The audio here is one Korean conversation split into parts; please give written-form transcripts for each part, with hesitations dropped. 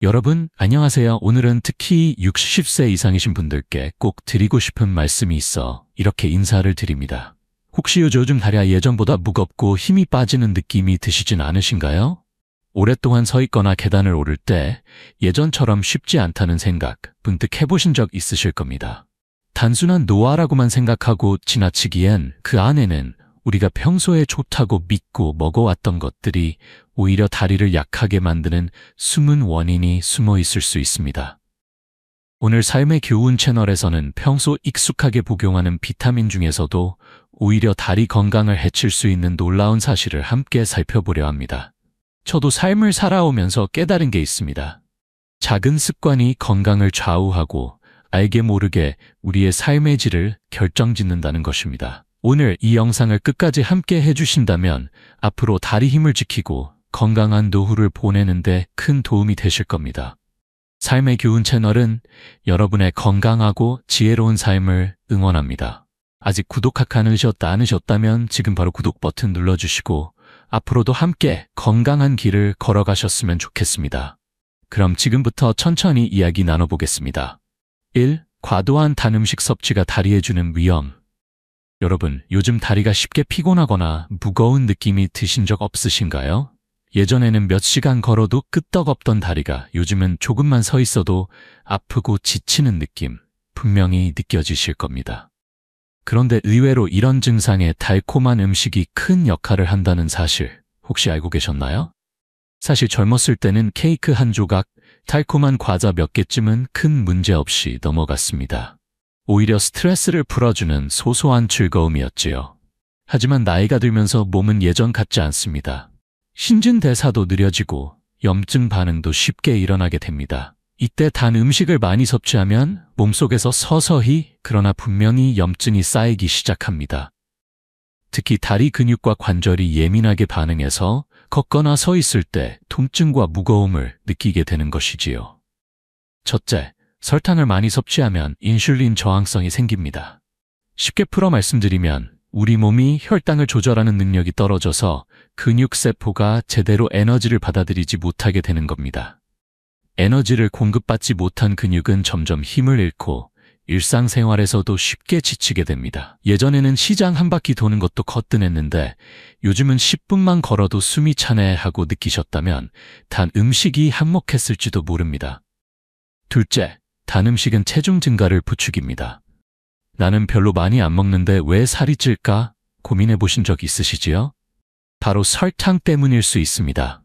여러분, 안녕하세요. 오늘은 특히 60세 이상이신 분들께 꼭 드리고 싶은 말씀이 있어 이렇게 인사를 드립니다. 혹시 요즘 다리가 예전보다 무겁고 힘이 빠지는 느낌이 드시진 않으신가요? 오랫동안 서 있거나 계단을 오를 때 예전처럼 쉽지 않다는 생각 문득 해보신 적 있으실 겁니다. 단순한 노화라고만 생각하고 지나치기엔 그 안에는 우리가 평소에 좋다고 믿고 먹어왔던 것들이 오히려 다리를 약하게 만드는 숨은 원인이 숨어 있을 수 있습니다. 오늘 삶의 교훈 채널에서는 평소 익숙하게 복용하는 비타민 중에서도 오히려 다리 건강을 해칠 수 있는 놀라운 사실을 함께 살펴보려 합니다. 저도 삶을 살아오면서 깨달은 게 있습니다. 작은 습관이 건강을 좌우하고 알게 모르게 우리의 삶의 질을 결정짓는다는 것입니다. 오늘 이 영상을 끝까지 함께 해주신다면 앞으로 다리 힘을 지키고 건강한 노후를 보내는데 큰 도움이 되실 겁니다. 삶의 교훈 채널은 여러분의 건강하고 지혜로운 삶을 응원합니다. 아직 구독하지 않으셨다면 지금 바로 구독 버튼 눌러주시고 앞으로도 함께 건강한 길을 걸어가셨으면 좋겠습니다. 그럼 지금부터 천천히 이야기 나눠보겠습니다. 1. 과도한 단 음식 섭취가 다리에 주는 위험. 여러분, 요즘 다리가 쉽게 피곤하거나 무거운 느낌이 드신 적 없으신가요? 예전에는 몇 시간 걸어도 끄떡없던 다리가 요즘은 조금만 서 있어도 아프고 지치는 느낌 분명히 느껴지실 겁니다. 그런데 의외로 이런 증상에 달콤한 음식이 큰 역할을 한다는 사실 혹시 알고 계셨나요? 사실 젊었을 때는 케이크 한 조각, 달콤한 과자 몇 개쯤은 큰 문제 없이 넘어갔습니다. 오히려 스트레스를 풀어주는 소소한 즐거움이었지요. 하지만 나이가 들면서 몸은 예전 같지 않습니다. 신진대사도 느려지고 염증 반응도 쉽게 일어나게 됩니다. 이때 단 음식을 많이 섭취하면 몸속에서 서서히 그러나 분명히 염증이 쌓이기 시작합니다. 특히 다리 근육과 관절이 예민하게 반응해서 걷거나 서 있을 때 통증과 무거움을 느끼게 되는 것이지요. 첫째, 설탕을 많이 섭취하면 인슐린 저항성이 생깁니다. 쉽게 풀어 말씀드리면 우리 몸이 혈당을 조절하는 능력이 떨어져서 근육세포가 제대로 에너지를 받아들이지 못하게 되는 겁니다. 에너지를 공급받지 못한 근육은 점점 힘을 잃고 일상생활에서도 쉽게 지치게 됩니다. 예전에는 시장 한 바퀴 도는 것도 거뜬했는데 요즘은 10분만 걸어도 숨이 차네 하고 느끼셨다면 단 음식이 한몫했을지도 모릅니다. 둘째, 단 음식은 체중 증가를 부추깁니다. 나는 별로 많이 안 먹는데 왜 살이 찔까 고민해 보신 적 있으시지요? 바로 설탕 때문일 수 있습니다.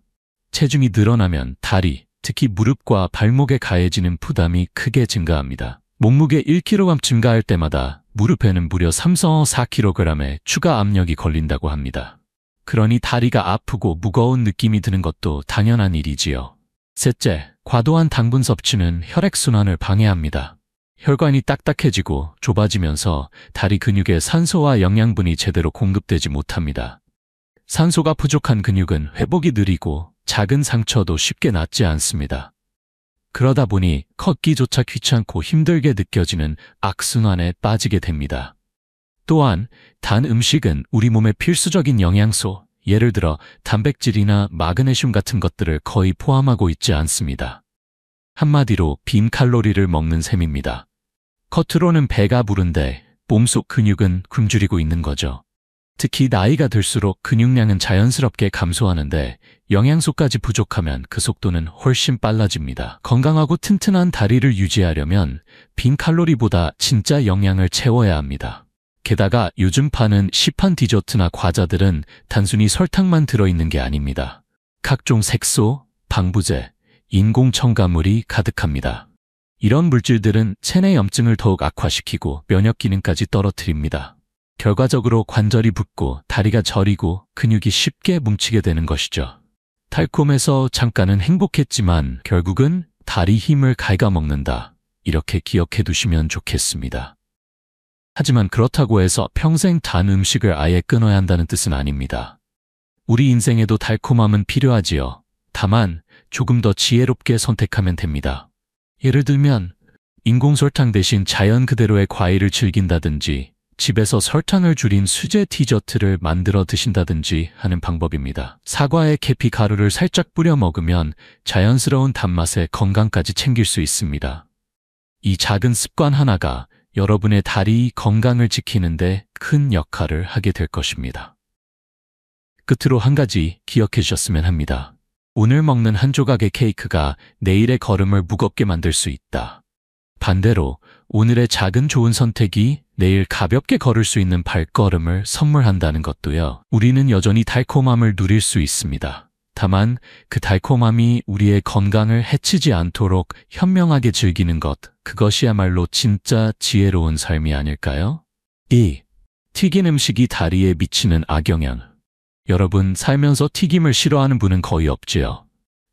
체중이 늘어나면 다리, 특히 무릎과 발목에 가해지는 부담이 크게 증가합니다. 몸무게 1kg 증가할 때마다 무릎에는 무려 3-4kg의 추가 압력이 걸린다고 합니다. 그러니 다리가 아프고 무거운 느낌이 드는 것도 당연한 일이지요. 셋째, 과도한 당분 섭취는 혈액순환을 방해합니다. 혈관이 딱딱해지고 좁아지면서 다리 근육에 산소와 영양분이 제대로 공급되지 못합니다. 산소가 부족한 근육은 회복이 느리고 작은 상처도 쉽게 낫지 않습니다. 그러다 보니 걷기조차 귀찮고 힘들게 느껴지는 악순환에 빠지게 됩니다. 또한 단 음식은 우리 몸의 필수적인 영양소, 예를 들어 단백질이나 마그네슘 같은 것들을 거의 포함하고 있지 않습니다. 한마디로 빈 칼로리를 먹는 셈입니다. 겉으로는 배가 부른데 몸속 근육은 굶주리고 있는 거죠. 특히 나이가 들수록 근육량은 자연스럽게 감소하는데 영양소까지 부족하면 그 속도는 훨씬 빨라집니다. 건강하고 튼튼한 다리를 유지하려면 빈 칼로리보다 진짜 영양을 채워야 합니다. 게다가 요즘 파는 시판 디저트나 과자들은 단순히 설탕만 들어있는 게 아닙니다. 각종 색소, 방부제, 인공 첨가물이 가득합니다. 이런 물질들은 체내 염증을 더욱 악화시키고 면역 기능까지 떨어뜨립니다. 결과적으로 관절이 붓고 다리가 저리고 근육이 쉽게 뭉치게 되는 것이죠. 달콤해서 잠깐은 행복했지만 결국은 다리 힘을 갉아먹는다. 이렇게 기억해 두시면 좋겠습니다. 하지만 그렇다고 해서 평생 단 음식을 아예 끊어야 한다는 뜻은 아닙니다. 우리 인생에도 달콤함은 필요하지요. 다만 조금 더 지혜롭게 선택하면 됩니다. 예를 들면 인공설탕 대신 자연 그대로의 과일을 즐긴다든지 집에서 설탕을 줄인 수제 디저트를 만들어 드신다든지 하는 방법입니다. 사과에 계피 가루를 살짝 뿌려 먹으면 자연스러운 단맛에 건강까지 챙길 수 있습니다. 이 작은 습관 하나가 여러분의 다리 건강을 지키는데 큰 역할을 하게 될 것입니다. 끝으로 한 가지 기억해 주셨으면 합니다. 오늘 먹는 한 조각의 케이크가 내일의 걸음을 무겁게 만들 수 있다. 반대로 오늘의 작은 좋은 선택이 내일 가볍게 걸을 수 있는 발걸음을 선물한다는 것도요. 우리는 여전히 달콤함을 누릴 수 있습니다. 다만 그 달콤함이 우리의 건강을 해치지 않도록 현명하게 즐기는 것, 그것이야말로 진짜 지혜로운 삶이 아닐까요? 2. 튀긴 음식이 다리에 미치는 악영향. 여러분, 살면서 튀김을 싫어하는 분은 거의 없지요.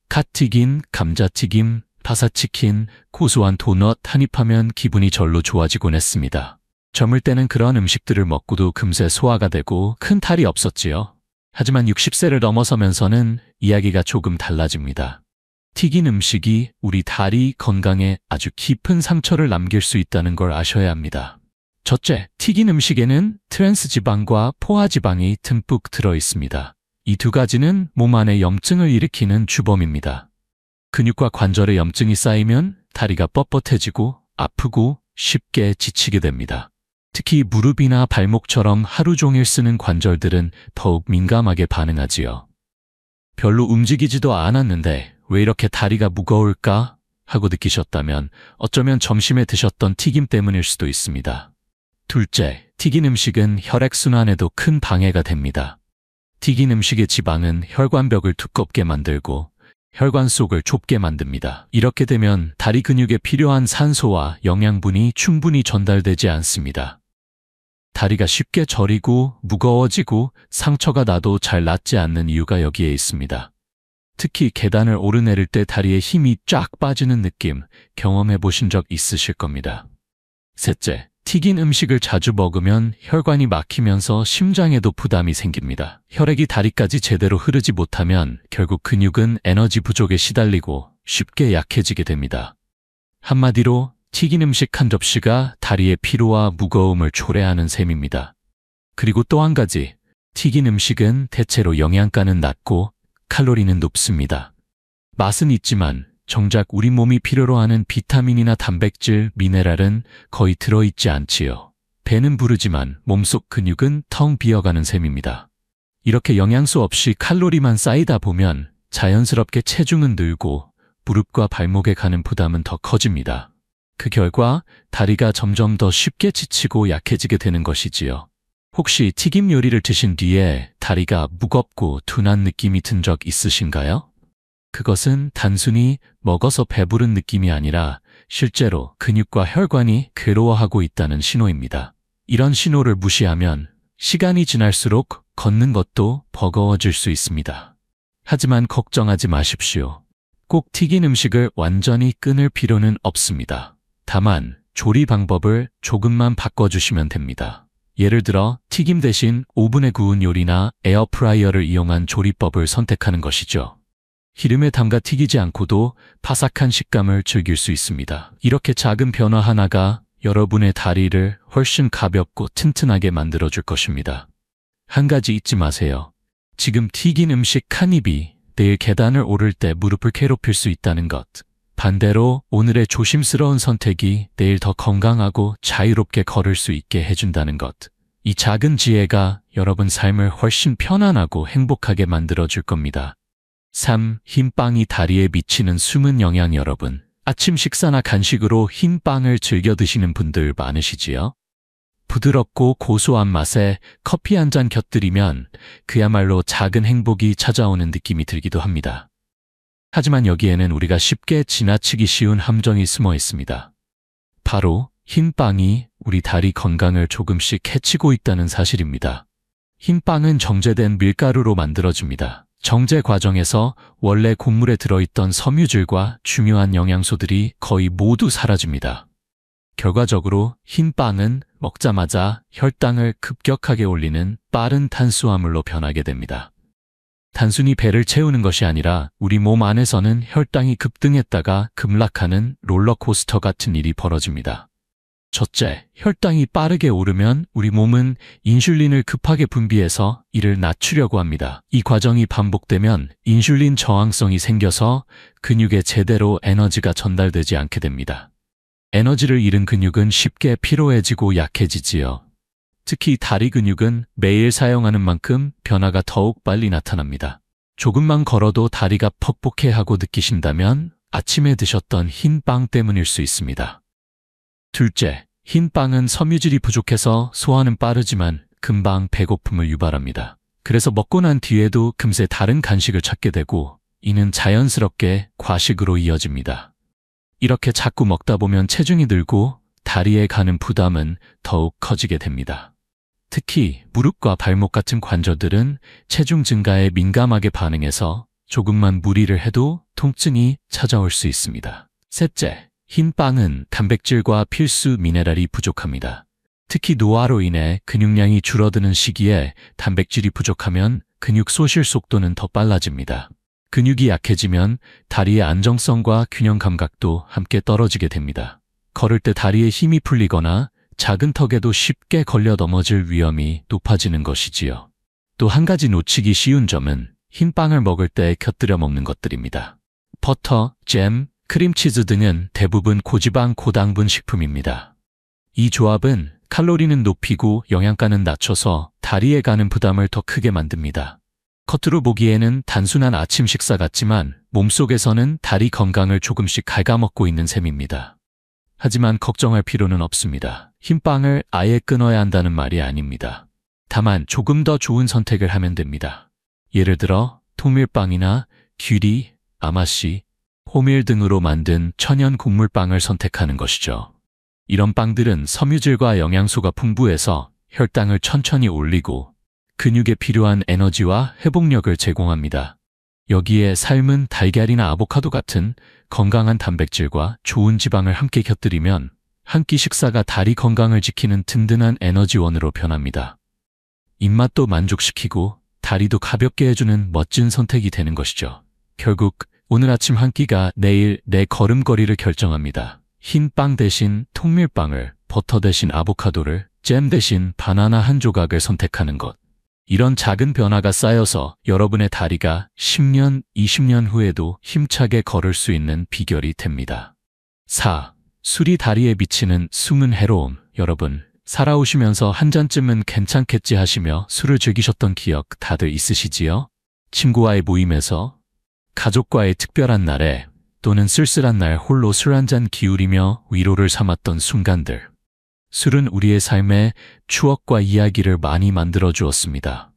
갓튀김, 감자튀김, 바사치킨, 고소한 도넛 한입하면 기분이 절로 좋아지곤 했습니다. 젊을 때는 그런 음식들을 먹고도 금세 소화가 되고 큰 탈이 없었지요. 하지만 60세를 넘어서면서는 이야기가 조금 달라집니다. 튀긴 음식이 우리 다리 건강에 아주 깊은 상처를 남길 수 있다는 걸 아셔야 합니다. 첫째, 튀긴 음식에는 트랜스 지방과 포화 지방이 듬뿍 들어 있습니다. 이 두 가지는 몸 안에 염증을 일으키는 주범입니다. 근육과 관절에 염증이 쌓이면 다리가 뻣뻣해지고 아프고 쉽게 지치게 됩니다. 특히 무릎이나 발목처럼 하루 종일 쓰는 관절들은 더욱 민감하게 반응하지요. 별로 움직이지도 않았는데 왜 이렇게 다리가 무거울까 하고 느끼셨다면 어쩌면 점심에 드셨던 튀김 때문일 수도 있습니다. 둘째, 튀긴 음식은 혈액순환에도 큰 방해가 됩니다. 튀긴 음식의 지방은 혈관벽을 두껍게 만들고 혈관 속을 좁게 만듭니다. 이렇게 되면 다리 근육에 필요한 산소와 영양분이 충분히 전달되지 않습니다. 다리가 쉽게 저리고 무거워지고 상처가 나도 잘 낫지 않는 이유가 여기에 있습니다. 특히 계단을 오르내릴 때 다리에 힘이 쫙 빠지는 느낌 경험해 보신 적 있으실 겁니다. 셋째, 튀긴 음식을 자주 먹으면 혈관이 막히면서 심장에도 부담이 생깁니다. 혈액이 다리까지 제대로 흐르지 못하면 결국 근육은 에너지 부족에 시달리고 쉽게 약해지게 됩니다. 한마디로 튀긴 음식 한 접시가 다리의 피로와 무거움을 초래하는 셈입니다. 그리고 또 한 가지, 튀긴 음식은 대체로 영양가는 낮고 칼로리는 높습니다. 맛은 있지만 정작 우리 몸이 필요로 하는 비타민이나 단백질, 미네랄은 거의 들어있지 않지요. 배는 부르지만 몸속 근육은 텅 비어가는 셈입니다. 이렇게 영양소 없이 칼로리만 쌓이다 보면 자연스럽게 체중은 늘고 무릎과 발목에 가는 부담은 더 커집니다. 그 결과 다리가 점점 더 쉽게 지치고 약해지게 되는 것이지요. 혹시 튀김 요리를 드신 뒤에 다리가 무겁고 둔한 느낌이 든 적 있으신가요? 그것은 단순히 먹어서 배부른 느낌이 아니라 실제로 근육과 혈관이 괴로워하고 있다는 신호입니다. 이런 신호를 무시하면 시간이 지날수록 걷는 것도 버거워질 수 있습니다. 하지만 걱정하지 마십시오. 꼭 튀긴 음식을 완전히 끊을 필요는 없습니다. 다만 조리 방법을 조금만 바꿔주시면 됩니다. 예를 들어 튀김 대신 오븐에 구운 요리나 에어프라이어를 이용한 조리법을 선택하는 것이죠. 기름에 담가 튀기지 않고도 바삭한 식감을 즐길 수 있습니다. 이렇게 작은 변화 하나가 여러분의 다리를 훨씬 가볍고 튼튼하게 만들어줄 것입니다. 한 가지 잊지 마세요. 지금 튀긴 음식 한 입이 내일 계단을 오를 때 무릎을 괴롭힐 수 있다는 것. 반대로 오늘의 조심스러운 선택이 내일 더 건강하고 자유롭게 걸을 수 있게 해준다는 것. 이 작은 지혜가 여러분 삶을 훨씬 편안하고 행복하게 만들어줄 겁니다. 3. 흰빵이 다리에 미치는 숨은 영향. 여러분, 아침 식사나 간식으로 흰빵을 즐겨 드시는 분들 많으시지요? 부드럽고 고소한 맛에 커피 한 잔 곁들이면 그야말로 작은 행복이 찾아오는 느낌이 들기도 합니다. 하지만 여기에는 우리가 쉽게 지나치기 쉬운 함정이 숨어 있습니다. 바로 흰빵이 우리 다리 건강을 조금씩 해치고 있다는 사실입니다. 흰빵은 정제된 밀가루로 만들어집니다. 정제 과정에서 원래 곡물에 들어있던 섬유질과 중요한 영양소들이 거의 모두 사라집니다. 결과적으로 흰빵은 먹자마자 혈당을 급격하게 올리는 빠른 탄수화물로 변하게 됩니다. 단순히 배를 채우는 것이 아니라 우리 몸 안에서는 혈당이 급등했다가 급락하는 롤러코스터 같은 일이 벌어집니다. 첫째, 혈당이 빠르게 오르면 우리 몸은 인슐린을 급하게 분비해서 이를 낮추려고 합니다. 이 과정이 반복되면 인슐린 저항성이 생겨서 근육에 제대로 에너지가 전달되지 않게 됩니다. 에너지를 잃은 근육은 쉽게 피로해지고 약해지지요. 특히 다리 근육은 매일 사용하는 만큼 변화가 더욱 빨리 나타납니다. 조금만 걸어도 다리가 퍽퍽해하고 느끼신다면 아침에 드셨던 흰 빵 때문일 수 있습니다. 둘째, 흰 빵은 섬유질이 부족해서 소화는 빠르지만 금방 배고픔을 유발합니다. 그래서 먹고 난 뒤에도 금세 다른 간식을 찾게 되고 이는 자연스럽게 과식으로 이어집니다. 이렇게 자꾸 먹다 보면 체중이 늘고 다리에 가는 부담은 더욱 커지게 됩니다. 특히 무릎과 발목 같은 관절들은 체중 증가에 민감하게 반응해서 조금만 무리를 해도 통증이 찾아올 수 있습니다. 셋째, 흰 빵은 단백질과 필수 미네랄이 부족합니다. 특히 노화로 인해 근육량이 줄어드는 시기에 단백질이 부족하면 근육 소실 속도는 더 빨라집니다. 근육이 약해지면 다리의 안정성과 균형 감각도 함께 떨어지게 됩니다. 걸을 때 다리에 힘이 풀리거나 작은 턱에도 쉽게 걸려 넘어질 위험이 높아지는 것이지요. 또 한 가지 놓치기 쉬운 점은 흰 빵을 먹을 때 곁들여 먹는 것들입니다. 버터, 잼, 크림치즈 등은 대부분 고지방 고당분 식품입니다. 이 조합은 칼로리는 높이고 영양가는 낮춰서 다리에 가는 부담을 더 크게 만듭니다. 겉으로 보기에는 단순한 아침 식사 같지만 몸속에서는 다리 건강을 조금씩 갉아먹고 있는 셈입니다. 하지만 걱정할 필요는 없습니다. 흰 빵을 아예 끊어야 한다는 말이 아닙니다. 다만 조금 더 좋은 선택을 하면 됩니다. 예를 들어 통밀빵이나 귀리, 아마씨, 호밀 등으로 만든 천연 곡물빵을 선택하는 것이죠. 이런 빵들은 섬유질과 영양소가 풍부해서 혈당을 천천히 올리고 근육에 필요한 에너지와 회복력을 제공합니다. 여기에 삶은 달걀이나 아보카도 같은 건강한 단백질과 좋은 지방을 함께 곁들이면 한 끼 식사가 다리 건강을 지키는 든든한 에너지원으로 변합니다. 입맛도 만족시키고 다리도 가볍게 해주는 멋진 선택이 되는 것이죠. 결국 오늘 아침 한 끼가 내일 내 걸음걸이를 결정합니다. 흰 빵 대신 통밀빵을, 버터 대신 아보카도를, 잼 대신 바나나 한 조각을 선택하는 것. 이런 작은 변화가 쌓여서 여러분의 다리가 10년, 20년 후에도 힘차게 걸을 수 있는 비결이 됩니다. 4. 술이 다리에 미치는 숨은 해로움. 여러분, 살아오시면서 한 잔쯤은 괜찮겠지 하시며 술을 즐기셨던 기억 다들 있으시지요? 친구와의 모임에서, 가족과의 특별한 날에 또는 쓸쓸한 날 홀로 술 한 잔 기울이며 위로를 삼았던 순간들. 술은 우리의 삶에 추억과 이야기를 많이 만들어 주었습니다.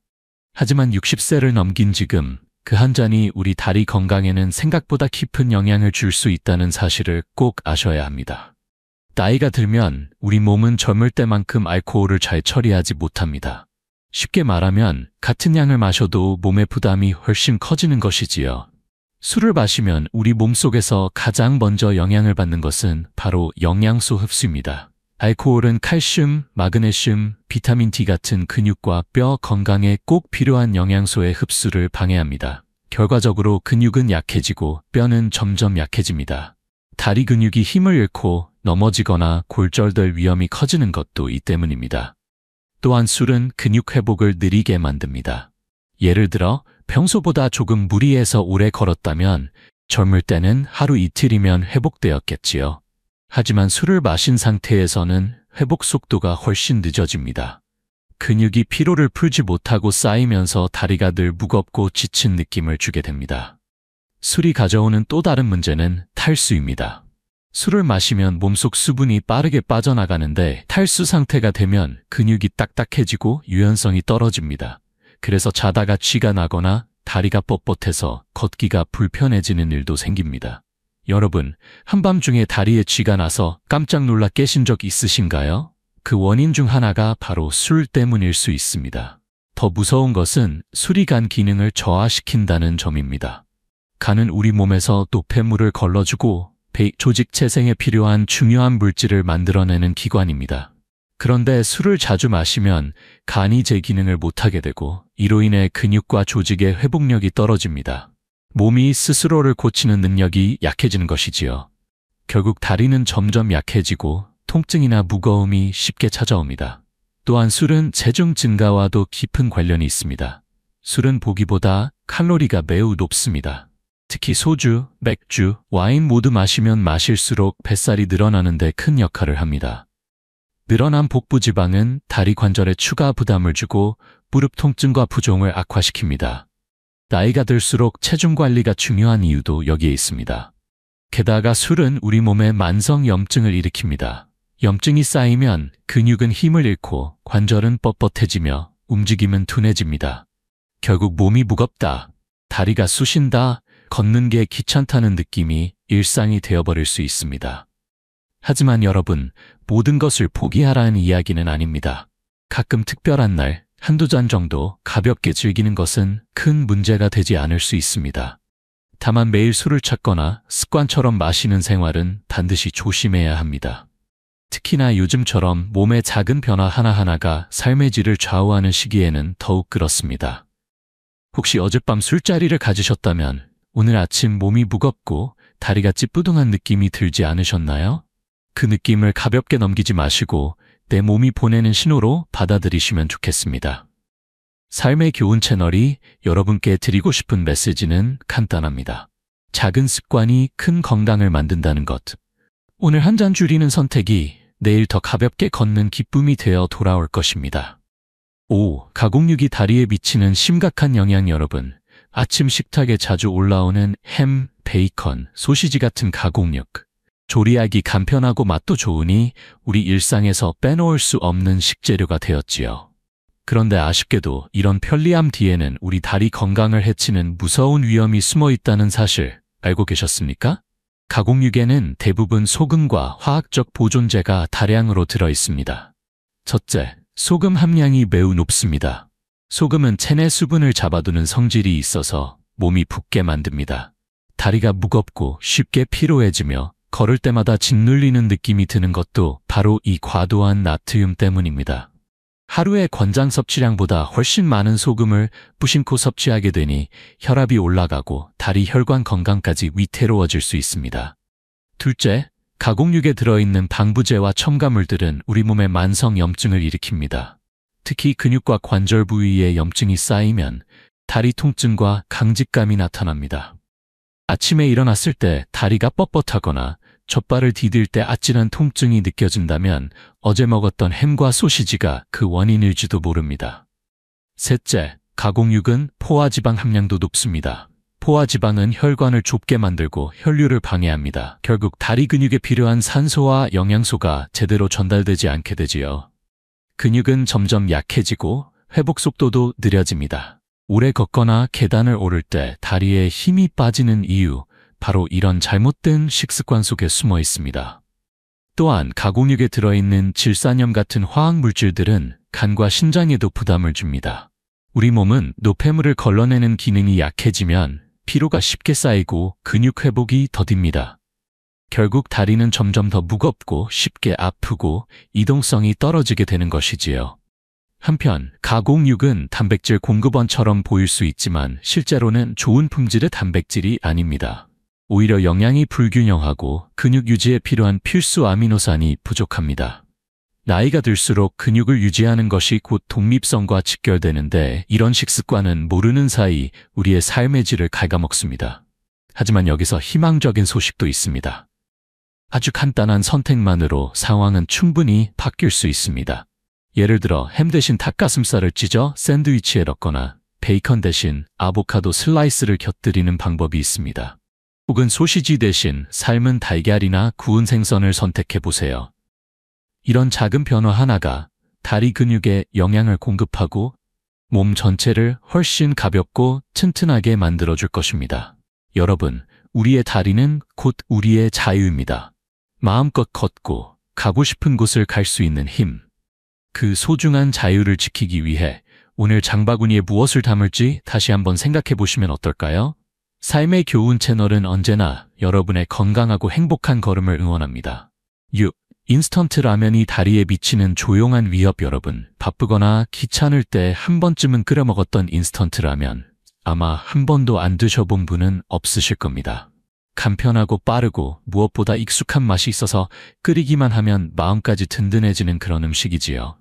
하지만 60세를 넘긴 지금 그 한 잔이 우리 다리 건강에는 생각보다 깊은 영향을 줄 수 있다는 사실을 꼭 아셔야 합니다. 나이가 들면 우리 몸은 젊을 때만큼 알코올을 잘 처리하지 못합니다. 쉽게 말하면 같은 양을 마셔도 몸의 부담이 훨씬 커지는 것이지요. 술을 마시면 우리 몸속에서 가장 먼저 영향을 받는 것은 바로 영양소 흡수입니다. 알코올은 칼슘, 마그네슘, 비타민 D 같은 근육과 뼈 건강에 꼭 필요한 영양소의 흡수를 방해합니다. 결과적으로 근육은 약해지고 뼈는 점점 약해집니다. 다리 근육이 힘을 잃고 넘어지거나 골절될 위험이 커지는 것도 이 때문입니다. 또한 술은 근육 회복을 느리게 만듭니다. 예를 들어 평소보다 조금 무리해서 오래 걸었다면 젊을 때는 하루 이틀이면 회복되었겠지요. 하지만 술을 마신 상태에서는 회복 속도가 훨씬 늦어집니다. 근육이 피로를 풀지 못하고 쌓이면서 다리가 늘 무겁고 지친 느낌을 주게 됩니다. 술이 가져오는 또 다른 문제는 탈수입니다. 술을 마시면 몸속 수분이 빠르게 빠져나가는데 탈수 상태가 되면 근육이 딱딱해지고 유연성이 떨어집니다. 그래서 자다가 쥐가 나거나 다리가 뻣뻣해서 걷기가 불편해지는 일도 생깁니다. 여러분, 한밤중에 다리에 쥐가 나서 깜짝 놀라 깨신 적 있으신가요? 그 원인 중 하나가 바로 술 때문일 수 있습니다. 더 무서운 것은 술이 간 기능을 저하시킨다는 점입니다. 간은 우리 몸에서 노폐물을 걸러주고 조직 재생에 필요한 중요한 물질을 만들어내는 기관입니다. 그런데 술을 자주 마시면 간이 제 기능을 못하게 되고 이로 인해 근육과 조직의 회복력이 떨어집니다. 몸이 스스로를 고치는 능력이 약해지는 것이지요. 결국 다리는 점점 약해지고 통증이나 무거움이 쉽게 찾아옵니다. 또한 술은 체중 증가와도 깊은 관련이 있습니다. 술은 보기보다 칼로리가 매우 높습니다. 특히 소주, 맥주, 와인 모두 마시면 마실수록 뱃살이 늘어나는 데 큰 역할을 합니다. 늘어난 복부 지방은 다리 관절에 추가 부담을 주고 무릎 통증과 부종을 악화시킵니다. 나이가 들수록 체중 관리가 중요한 이유도 여기에 있습니다. 게다가 술은 우리 몸에 만성 염증을 일으킵니다. 염증이 쌓이면 근육은 힘을 잃고 관절은 뻣뻣해지며 움직임은 둔해집니다. 결국 몸이 무겁다, 다리가 쑤신다, 걷는 게 귀찮다는 느낌이 일상이 되어버릴 수 있습니다. 하지만 여러분, 모든 것을 포기하라는 이야기는 아닙니다. 가끔 특별한 날, 한두 잔 정도 가볍게 즐기는 것은 큰 문제가 되지 않을 수 있습니다. 다만 매일 술을 찾거나 습관처럼 마시는 생활은 반드시 조심해야 합니다. 특히나 요즘처럼 몸의 작은 변화 하나하나가 삶의 질을 좌우하는 시기에는 더욱 그렇습니다. 혹시 어젯밤 술자리를 가지셨다면 오늘 아침 몸이 무겁고 다리가 찌뿌둥한 느낌이 들지 않으셨나요? 그 느낌을 가볍게 넘기지 마시고 내 몸이 보내는 신호로 받아들이시면 좋겠습니다. 삶의 교훈 채널이 여러분께 드리고 싶은 메시지는 간단합니다. 작은 습관이 큰 건강을 만든다는 것. 오늘 한 잔 줄이는 선택이 내일 더 가볍게 걷는 기쁨이 되어 돌아올 것입니다. 5. 가공육이 다리에 미치는 심각한 영향. 여러분, 아침 식탁에 자주 올라오는 햄, 베이컨, 소시지 같은 가공육. 조리하기 간편하고 맛도 좋으니 우리 일상에서 빼놓을 수 없는 식재료가 되었지요. 그런데 아쉽게도 이런 편리함 뒤에는 우리 다리 건강을 해치는 무서운 위험이 숨어 있다는 사실 알고 계셨습니까? 가공육에는 대부분 소금과 화학적 보존제가 다량으로 들어 있습니다. 첫째, 소금 함량이 매우 높습니다. 소금은 체내 수분을 잡아두는 성질이 있어서 몸이 붓게 만듭니다. 다리가 무겁고 쉽게 피로해지며 걸을 때마다 짓눌리는 느낌이 드는 것도 바로 이 과도한 나트륨 때문입니다. 하루의 권장 섭취량보다 훨씬 많은 소금을 무심코 섭취하게 되니 혈압이 올라가고 다리 혈관 건강까지 위태로워질 수 있습니다. 둘째, 가공육에 들어있는 방부제와 첨가물들은 우리 몸에 만성 염증을 일으킵니다. 특히 근육과 관절 부위에 염증이 쌓이면 다리 통증과 강직감이 나타납니다. 아침에 일어났을 때 다리가 뻣뻣하거나 젖발을 디딜 때 아찔한 통증이 느껴진다면 어제 먹었던 햄과 소시지가 그 원인일지도 모릅니다. 셋째, 가공육은 포화지방 함량도 높습니다. 포화지방은 혈관을 좁게 만들고 혈류를 방해합니다. 결국 다리 근육에 필요한 산소와 영양소가 제대로 전달되지 않게 되지요. 근육은 점점 약해지고 회복 속도도 느려집니다. 오래 걷거나 계단을 오를 때 다리에 힘이 빠지는 이유, 바로 이런 잘못된 식습관 속에 숨어 있습니다. 또한 가공육에 들어있는 질산염 같은 화학물질들은 간과 신장에도 부담을 줍니다. 우리 몸은 노폐물을 걸러내는 기능이 약해지면 피로가 쉽게 쌓이고 근육 회복이 더딥니다. 결국 다리는 점점 더 무겁고 쉽게 아프고 이동성이 떨어지게 되는 것이지요. 한편 가공육은 단백질 공급원처럼 보일 수 있지만 실제로는 좋은 품질의 단백질이 아닙니다. 오히려 영양이 불균형하고 근육 유지에 필요한 필수 아미노산이 부족합니다. 나이가 들수록 근육을 유지하는 것이 곧 독립성과 직결되는데 이런 식습관은 모르는 사이 우리의 삶의 질을 갉아먹습니다. 하지만 여기서 희망적인 소식도 있습니다. 아주 간단한 선택만으로 상황은 충분히 바뀔 수 있습니다. 예를 들어 햄 대신 닭가슴살을 찢어 샌드위치에 넣거나 베이컨 대신 아보카도 슬라이스를 곁들이는 방법이 있습니다. 혹은 소시지 대신 삶은 달걀이나 구운 생선을 선택해보세요. 이런 작은 변화 하나가 다리 근육에 영양을 공급하고 몸 전체를 훨씬 가볍고 튼튼하게 만들어줄 것입니다. 여러분, 우리의 다리는 곧 우리의 자유입니다. 마음껏 걷고 가고 싶은 곳을 갈 수 있는 힘. 그 소중한 자유를 지키기 위해 오늘 장바구니에 무엇을 담을지 다시 한번 생각해 보시면 어떨까요? 삶의 교훈 채널은 언제나 여러분의 건강하고 행복한 걸음을 응원합니다. 6. 인스턴트 라면이 다리에 미치는 조용한 위협. 여러분, 바쁘거나 귀찮을 때 한 번쯤은 끓여 먹었던 인스턴트 라면, 아마 한 번도 안 드셔본 분은 없으실 겁니다. 간편하고 빠르고 무엇보다 익숙한 맛이 있어서 끓이기만 하면 마음까지 든든해지는 그런 음식이지요.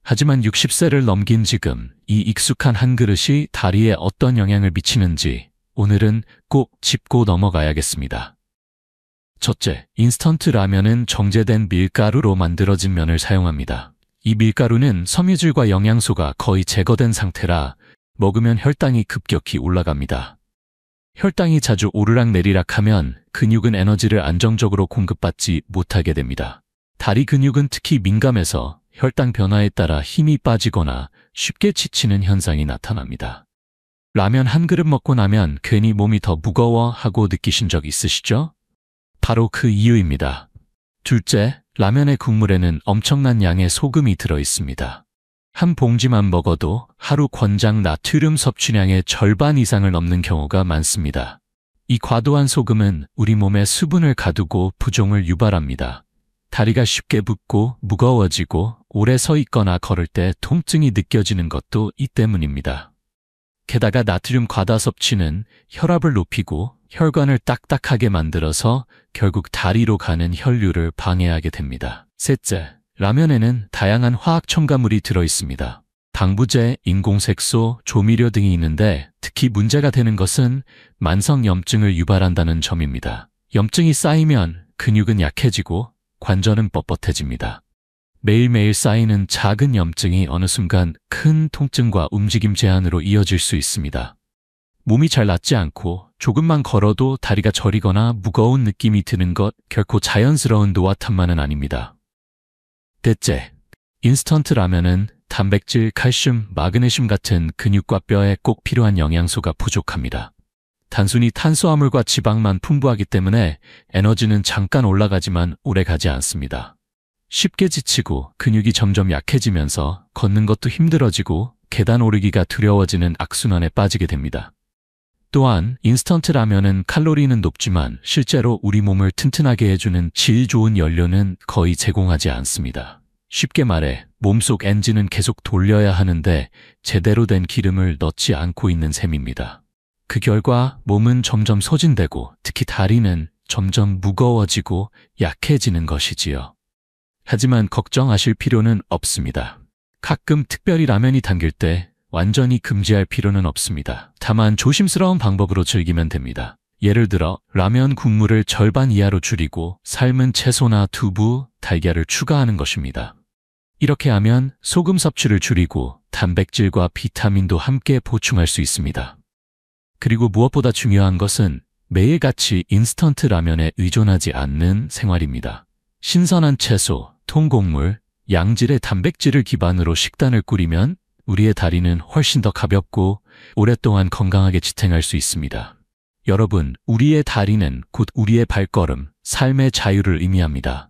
하지만 60세를 넘긴 지금 이 익숙한 한 그릇이 다리에 어떤 영향을 미치는지 오늘은 꼭 짚고 넘어가야겠습니다. 첫째, 인스턴트 라면은 정제된 밀가루로 만들어진 면을 사용합니다. 이 밀가루는 섬유질과 영양소가 거의 제거된 상태라 먹으면 혈당이 급격히 올라갑니다. 혈당이 자주 오르락내리락하면 근육은 에너지를 안정적으로 공급받지 못하게 됩니다. 다리 근육은 특히 민감해서 혈당 변화에 따라 힘이 빠지거나 쉽게 지치는 현상이 나타납니다. 라면 한 그릇 먹고 나면 괜히 몸이 더 무거워하고 느끼신 적 있으시죠? 바로 그 이유입니다. 둘째, 라면의 국물에는 엄청난 양의 소금이 들어 있습니다. 한 봉지만 먹어도 하루 권장 나트륨 섭취량의 절반 이상을 넘는 경우가 많습니다. 이 과도한 소금은 우리 몸에 수분을 가두고 부종을 유발합니다. 다리가 쉽게 붓고 무거워지고 오래 서 있거나 걸을 때 통증이 느껴지는 것도 이 때문입니다. 게다가 나트륨 과다 섭취는 혈압을 높이고 혈관을 딱딱하게 만들어서 결국 다리로 가는 혈류를 방해하게 됩니다. 셋째, 라면에는 다양한 화학 첨가물이 들어 있습니다. 방부제, 인공색소, 조미료 등이 있는데 특히 문제가 되는 것은 만성염증을 유발한다는 점입니다. 염증이 쌓이면 근육은 약해지고 관절은 뻣뻣해집니다. 매일매일 쌓이는 작은 염증이 어느 순간 큰 통증과 움직임 제한으로 이어질 수 있습니다. 몸이 잘 낫지 않고 조금만 걸어도 다리가 저리거나 무거운 느낌이 드는 것 결코 자연스러운 노화탄만은 아닙니다. 넷째, 인스턴트 라면은 단백질, 칼슘, 마그네슘 같은 근육과 뼈에 꼭 필요한 영양소가 부족합니다. 단순히 탄수화물과 지방만 풍부하기 때문에 에너지는 잠깐 올라가지만 오래 가지 않습니다. 쉽게 지치고 근육이 점점 약해지면서 걷는 것도 힘들어지고 계단 오르기가 두려워지는 악순환에 빠지게 됩니다. 또한 인스턴트 라면은 칼로리는 높지만 실제로 우리 몸을 튼튼하게 해주는 질 좋은 연료는 거의 제공하지 않습니다. 쉽게 말해 몸속 엔진은 계속 돌려야 하는데 제대로 된 기름을 넣지 않고 있는 셈입니다. 그 결과 몸은 점점 소진되고 특히 다리는 점점 무거워지고 약해지는 것이지요. 하지만 걱정하실 필요는 없습니다. 가끔 특별히 라면이 당길 때 완전히 금지할 필요는 없습니다. 다만 조심스러운 방법으로 즐기면 됩니다. 예를 들어 라면 국물을 절반 이하로 줄이고 삶은 채소나 두부, 달걀을 추가하는 것입니다. 이렇게 하면 소금 섭취를 줄이고 단백질과 비타민도 함께 보충할 수 있습니다. 그리고 무엇보다 중요한 것은 매일같이 인스턴트 라면에 의존하지 않는 생활입니다. 신선한 채소, 통곡물, 양질의 단백질을 기반으로 식단을 꾸리면 우리의 다리는 훨씬 더 가볍고 오랫동안 건강하게 지탱할 수 있습니다. 여러분, 우리의 다리는 곧 우리의 발걸음, 삶의 자유를 의미합니다.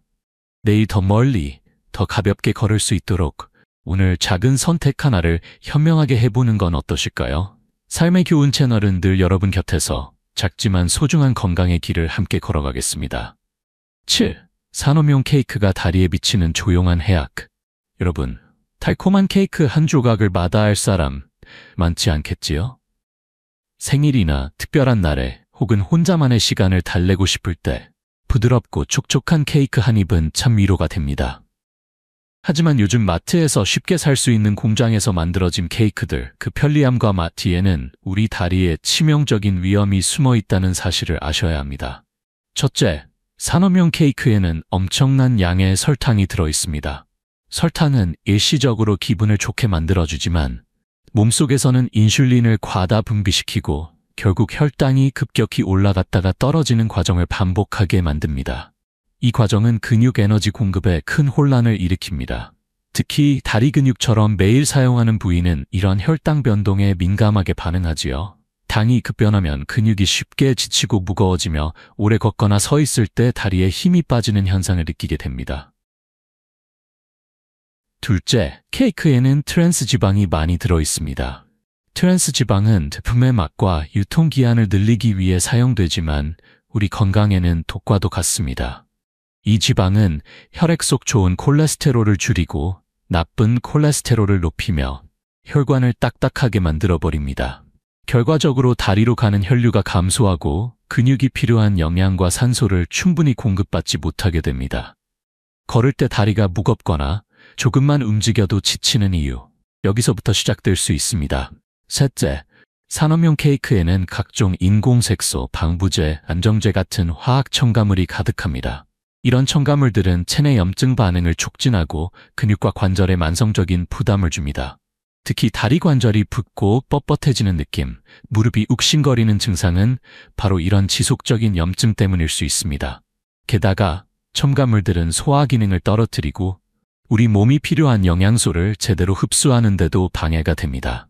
내일 더 멀리, 더 가볍게 걸을 수 있도록 오늘 작은 선택 하나를 현명하게 해보는 건 어떠실까요? 삶의 교훈 채널은 늘 여러분 곁에서 작지만 소중한 건강의 길을 함께 걸어가겠습니다. 7. 산업용 케이크가 다리에 비치는 조용한 해악. 여러분, 달콤한 케이크 한 조각을 마다할 사람 많지 않겠지요? 생일이나 특별한 날에 혹은 혼자만의 시간을 달래고 싶을 때 부드럽고 촉촉한 케이크 한 입은 참 위로가 됩니다. 하지만 요즘 마트에서 쉽게 살 수 있는 공장에서 만들어진 케이크들, 그 편리함과 맛 뒤에는 우리 다리에 치명적인 위험이 숨어 있다는 사실을 아셔야 합니다. 첫째, 산업용 케이크에는 엄청난 양의 설탕이 들어 있습니다. 설탕은 일시적으로 기분을 좋게 만들어주지만 몸속에서는 인슐린을 과다 분비시키고 결국 혈당이 급격히 올라갔다가 떨어지는 과정을 반복하게 만듭니다. 이 과정은 근육 에너지 공급에 큰 혼란을 일으킵니다. 특히 다리 근육처럼 매일 사용하는 부위는 이런 혈당 변동에 민감하게 반응하지요. 당이 급변하면 근육이 쉽게 지치고 무거워지며 오래 걷거나 서 있을 때 다리에 힘이 빠지는 현상을 느끼게 됩니다. 둘째, 케이크에는 트랜스 지방이 많이 들어 있습니다. 트랜스 지방은 제품의 맛과 유통기한을 늘리기 위해 사용되지만 우리 건강에는 독과도 같습니다. 이 지방은 혈액 속 좋은 콜레스테롤을 줄이고 나쁜 콜레스테롤을 높이며 혈관을 딱딱하게 만들어버립니다. 결과적으로 다리로 가는 혈류가 감소하고 근육이 필요한 영양과 산소를 충분히 공급받지 못하게 됩니다. 걸을 때 다리가 무겁거나 조금만 움직여도 지치는 이유, 여기서부터 시작될 수 있습니다. 셋째, 산업용 케이크에는 각종 인공색소, 방부제, 안정제 같은 화학 첨가물이 가득합니다. 이런 첨가물들은 체내 염증 반응을 촉진하고 근육과 관절에 만성적인 부담을 줍니다. 특히 다리 관절이 붓고 뻣뻣해지는 느낌, 무릎이 욱신거리는 증상은 바로 이런 지속적인 염증 때문일 수 있습니다. 게다가 첨가물들은 소화 기능을 떨어뜨리고 우리 몸이 필요한 영양소를 제대로 흡수하는 데도 방해가 됩니다.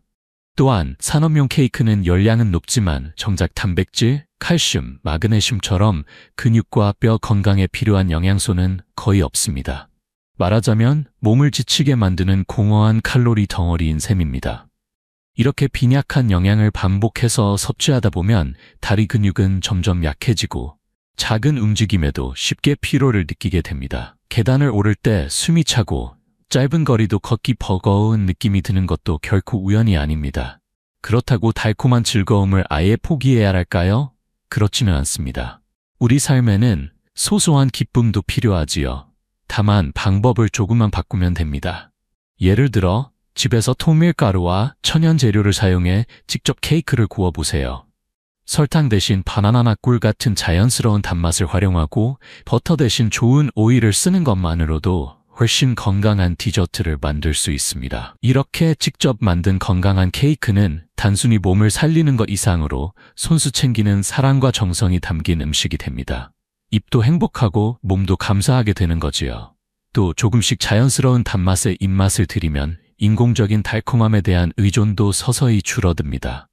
또한 산업용 케이크는 열량은 높지만 정작 단백질, 칼슘, 마그네슘처럼 근육과 뼈 건강에 필요한 영양소는 거의 없습니다. 말하자면 몸을 지치게 만드는 공허한 칼로리 덩어리인 셈입니다. 이렇게 빈약한 영양을 반복해서 섭취하다 보면 다리 근육은 점점 약해지고 작은 움직임에도 쉽게 피로를 느끼게 됩니다. 계단을 오를 때 숨이 차고 짧은 거리도 걷기 버거운 느낌이 드는 것도 결코 우연이 아닙니다. 그렇다고 달콤한 즐거움을 아예 포기해야 할까요? 그렇지는 않습니다. 우리 삶에는 소소한 기쁨도 필요하지요. 다만 방법을 조금만 바꾸면 됩니다. 예를 들어 집에서 통밀가루와 천연 재료를 사용해 직접 케이크를 구워보세요. 설탕 대신 바나나나 꿀 같은 자연스러운 단맛을 활용하고 버터 대신 좋은 오일을 쓰는 것만으로도 훨씬 건강한 디저트를 만들 수 있습니다. 이렇게 직접 만든 건강한 케이크는 단순히 몸을 살리는 것 이상으로 손수 챙기는 사랑과 정성이 담긴 음식이 됩니다. 입도 행복하고 몸도 감사하게 되는 거지요. 또 조금씩 자연스러운 단맛에 입맛을 들이면 인공적인 달콤함에 대한 의존도 서서히 줄어듭니다.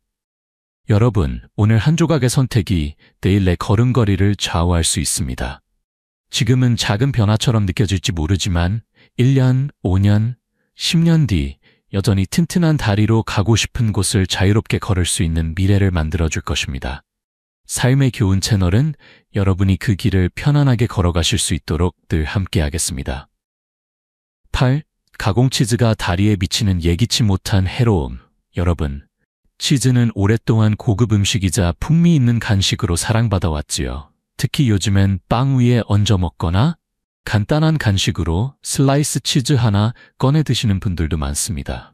여러분, 오늘 한 조각의 선택이 내일 내 걸음걸이를 좌우할 수 있습니다. 지금은 작은 변화처럼 느껴질지 모르지만 1년, 5년, 10년 뒤 여전히 튼튼한 다리로 가고 싶은 곳을 자유롭게 걸을 수 있는 미래를 만들어줄 것입니다. 삶의 교훈 채널은 여러분이 그 길을 편안하게 걸어가실 수 있도록 늘 함께하겠습니다. 8. 가공치즈가 다리에 미치는 예기치 못한 해로움. 여러분, 치즈는 오랫동안 고급 음식이자 풍미 있는 간식으로 사랑받아왔지요. 특히 요즘엔 빵 위에 얹어 먹거나 간단한 간식으로 슬라이스 치즈 하나 꺼내 드시는 분들도 많습니다.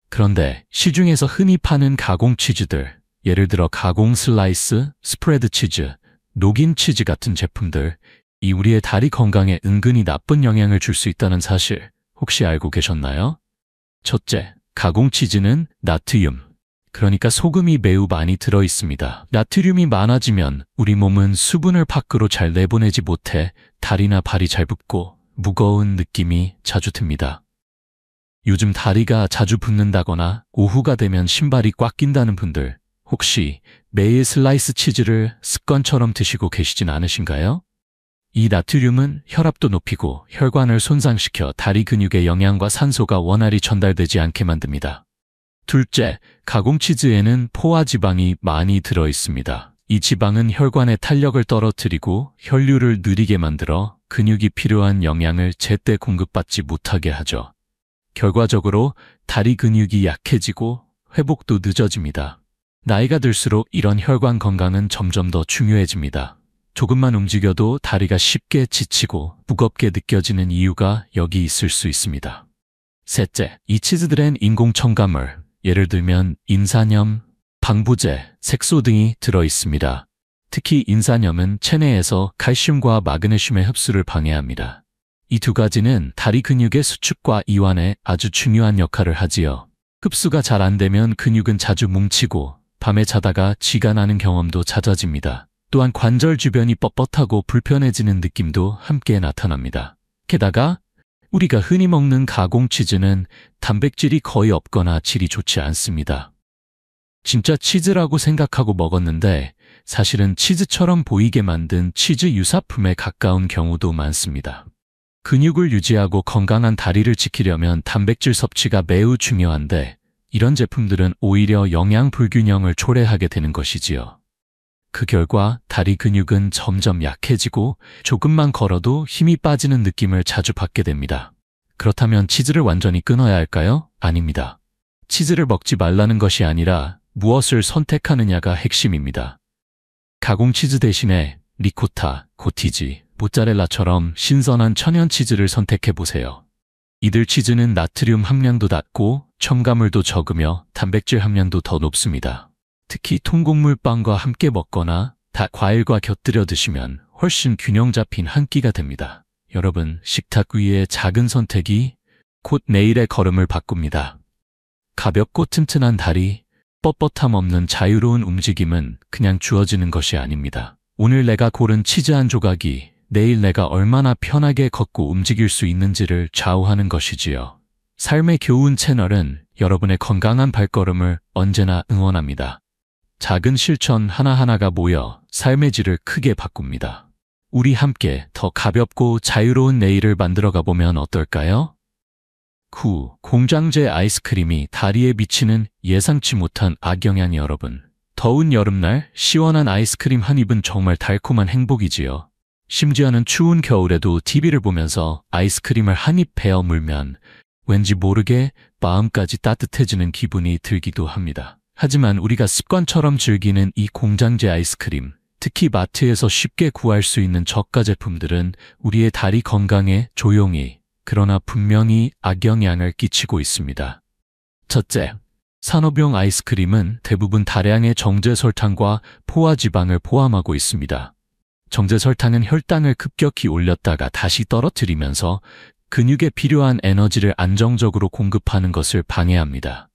그런데 시중에서 흔히 파는 가공 치즈들, 예를 들어 가공 슬라이스, 스프레드 치즈, 녹인 치즈 같은 제품들, 이 우리의 다리 건강에 은근히 나쁜 영향을 줄 수 있다는 사실 혹시 알고 계셨나요? 첫째, 가공 치즈는 나트륨, 그러니까 소금이 매우 많이 들어 있습니다. 나트륨이 많아지면 우리 몸은 수분을 밖으로 잘 내보내지 못해 다리나 발이 잘 붓고 무거운 느낌이 자주 듭니다. 요즘 다리가 자주 붓는다거나 오후가 되면 신발이 꽉 낀다는 분들, 혹시 매일 슬라이스 치즈를 습관처럼 드시고 계시진 않으신가요? 이 나트륨은 혈압도 높이고 혈관을 손상시켜 다리 근육의 영양과 산소가 원활히 전달되지 않게 만듭니다. 둘째, 가공치즈에는 포화지방이 많이 들어 있습니다. 이 지방은 혈관의 탄력을 떨어뜨리고 혈류를 느리게 만들어 근육이 필요한 영양을 제때 공급받지 못하게 하죠. 결과적으로 다리 근육이 약해지고 회복도 늦어집니다. 나이가 들수록 이런 혈관 건강은 점점 더 중요해집니다. 조금만 움직여도 다리가 쉽게 지치고 무겁게 느껴지는 이유가 여기 있을 수 있습니다. 셋째, 이 치즈들엔 인공 첨가물, 예를 들면 인산염, 방부제, 색소 등이 들어 있습니다. 특히 인산염은 체내에서 칼슘과 마그네슘의 흡수를 방해합니다. 이 두 가지는 다리 근육의 수축과 이완에 아주 중요한 역할을 하지요. 흡수가 잘 안 되면 근육은 자주 뭉치고 밤에 자다가 쥐가 나는 경험도 잦아집니다. 또한 관절 주변이 뻣뻣하고 불편해지는 느낌도 함께 나타납니다. 게다가 우리가 흔히 먹는 가공치즈는 단백질이 거의 없거나 질이 좋지 않습니다. 진짜 치즈라고 생각하고 먹었는데 사실은 치즈처럼 보이게 만든 치즈 유사품에 가까운 경우도 많습니다. 근육을 유지하고 건강한 다리를 지키려면 단백질 섭취가 매우 중요한데 이런 제품들은 오히려 영양 불균형을 초래하게 되는 것이지요. 그 결과 다리 근육은 점점 약해지고 조금만 걸어도 힘이 빠지는 느낌을 자주 받게 됩니다. 그렇다면 치즈를 완전히 끊어야 할까요? 아닙니다. 치즈를 먹지 말라는 것이 아니라 무엇을 선택하느냐가 핵심입니다. 가공치즈 대신에 리코타, 고티지, 모짜렐라처럼 신선한 천연 치즈를 선택해보세요. 이들 치즈는 나트륨 함량도 낮고 첨가물도 적으며 단백질 함량도 더 높습니다. 특히 통곡물 빵과 함께 먹거나 과일과 곁들여 드시면 훨씬 균형 잡힌 한 끼가 됩니다. 여러분, 식탁 위의 작은 선택이 곧 내일의 걸음을 바꿉니다. 가볍고 튼튼한 다리, 뻣뻣함 없는 자유로운 움직임은 그냥 주어지는 것이 아닙니다. 오늘 내가 고른 치즈 한 조각이 내일 내가 얼마나 편하게 걷고 움직일 수 있는지를 좌우하는 것이지요. 삶의 교훈 채널은 여러분의 건강한 발걸음을 언제나 응원합니다. 작은 실천 하나하나가 모여 삶의 질을 크게 바꿉니다. 우리 함께 더 가볍고 자유로운 내일을 만들어가 보면 어떨까요? 9. 공장제 아이스크림이 다리에 미치는 예상치 못한 악영향. 여러분, 더운 여름날 시원한 아이스크림 한 입은 정말 달콤한 행복이지요. 심지어는 추운 겨울에도 TV를 보면서 아이스크림을 한 입 베어 물면 왠지 모르게 마음까지 따뜻해지는 기분이 들기도 합니다. 하지만 우리가 습관처럼 즐기는 이 공장제 아이스크림, 특히 마트에서 쉽게 구할 수 있는 저가 제품들은 우리의 다리 건강에 조용히, 그러나 분명히 악영향을 끼치고 있습니다. 첫째, 산업용 아이스크림은 대부분 다량의 정제 설탕과 포화 지방을 포함하고 있습니다. 정제 설탕은 혈당을 급격히 올렸다가 다시 떨어뜨리면서 근육에 필요한 에너지를 안정적으로 공급하는 것을 방해합니다.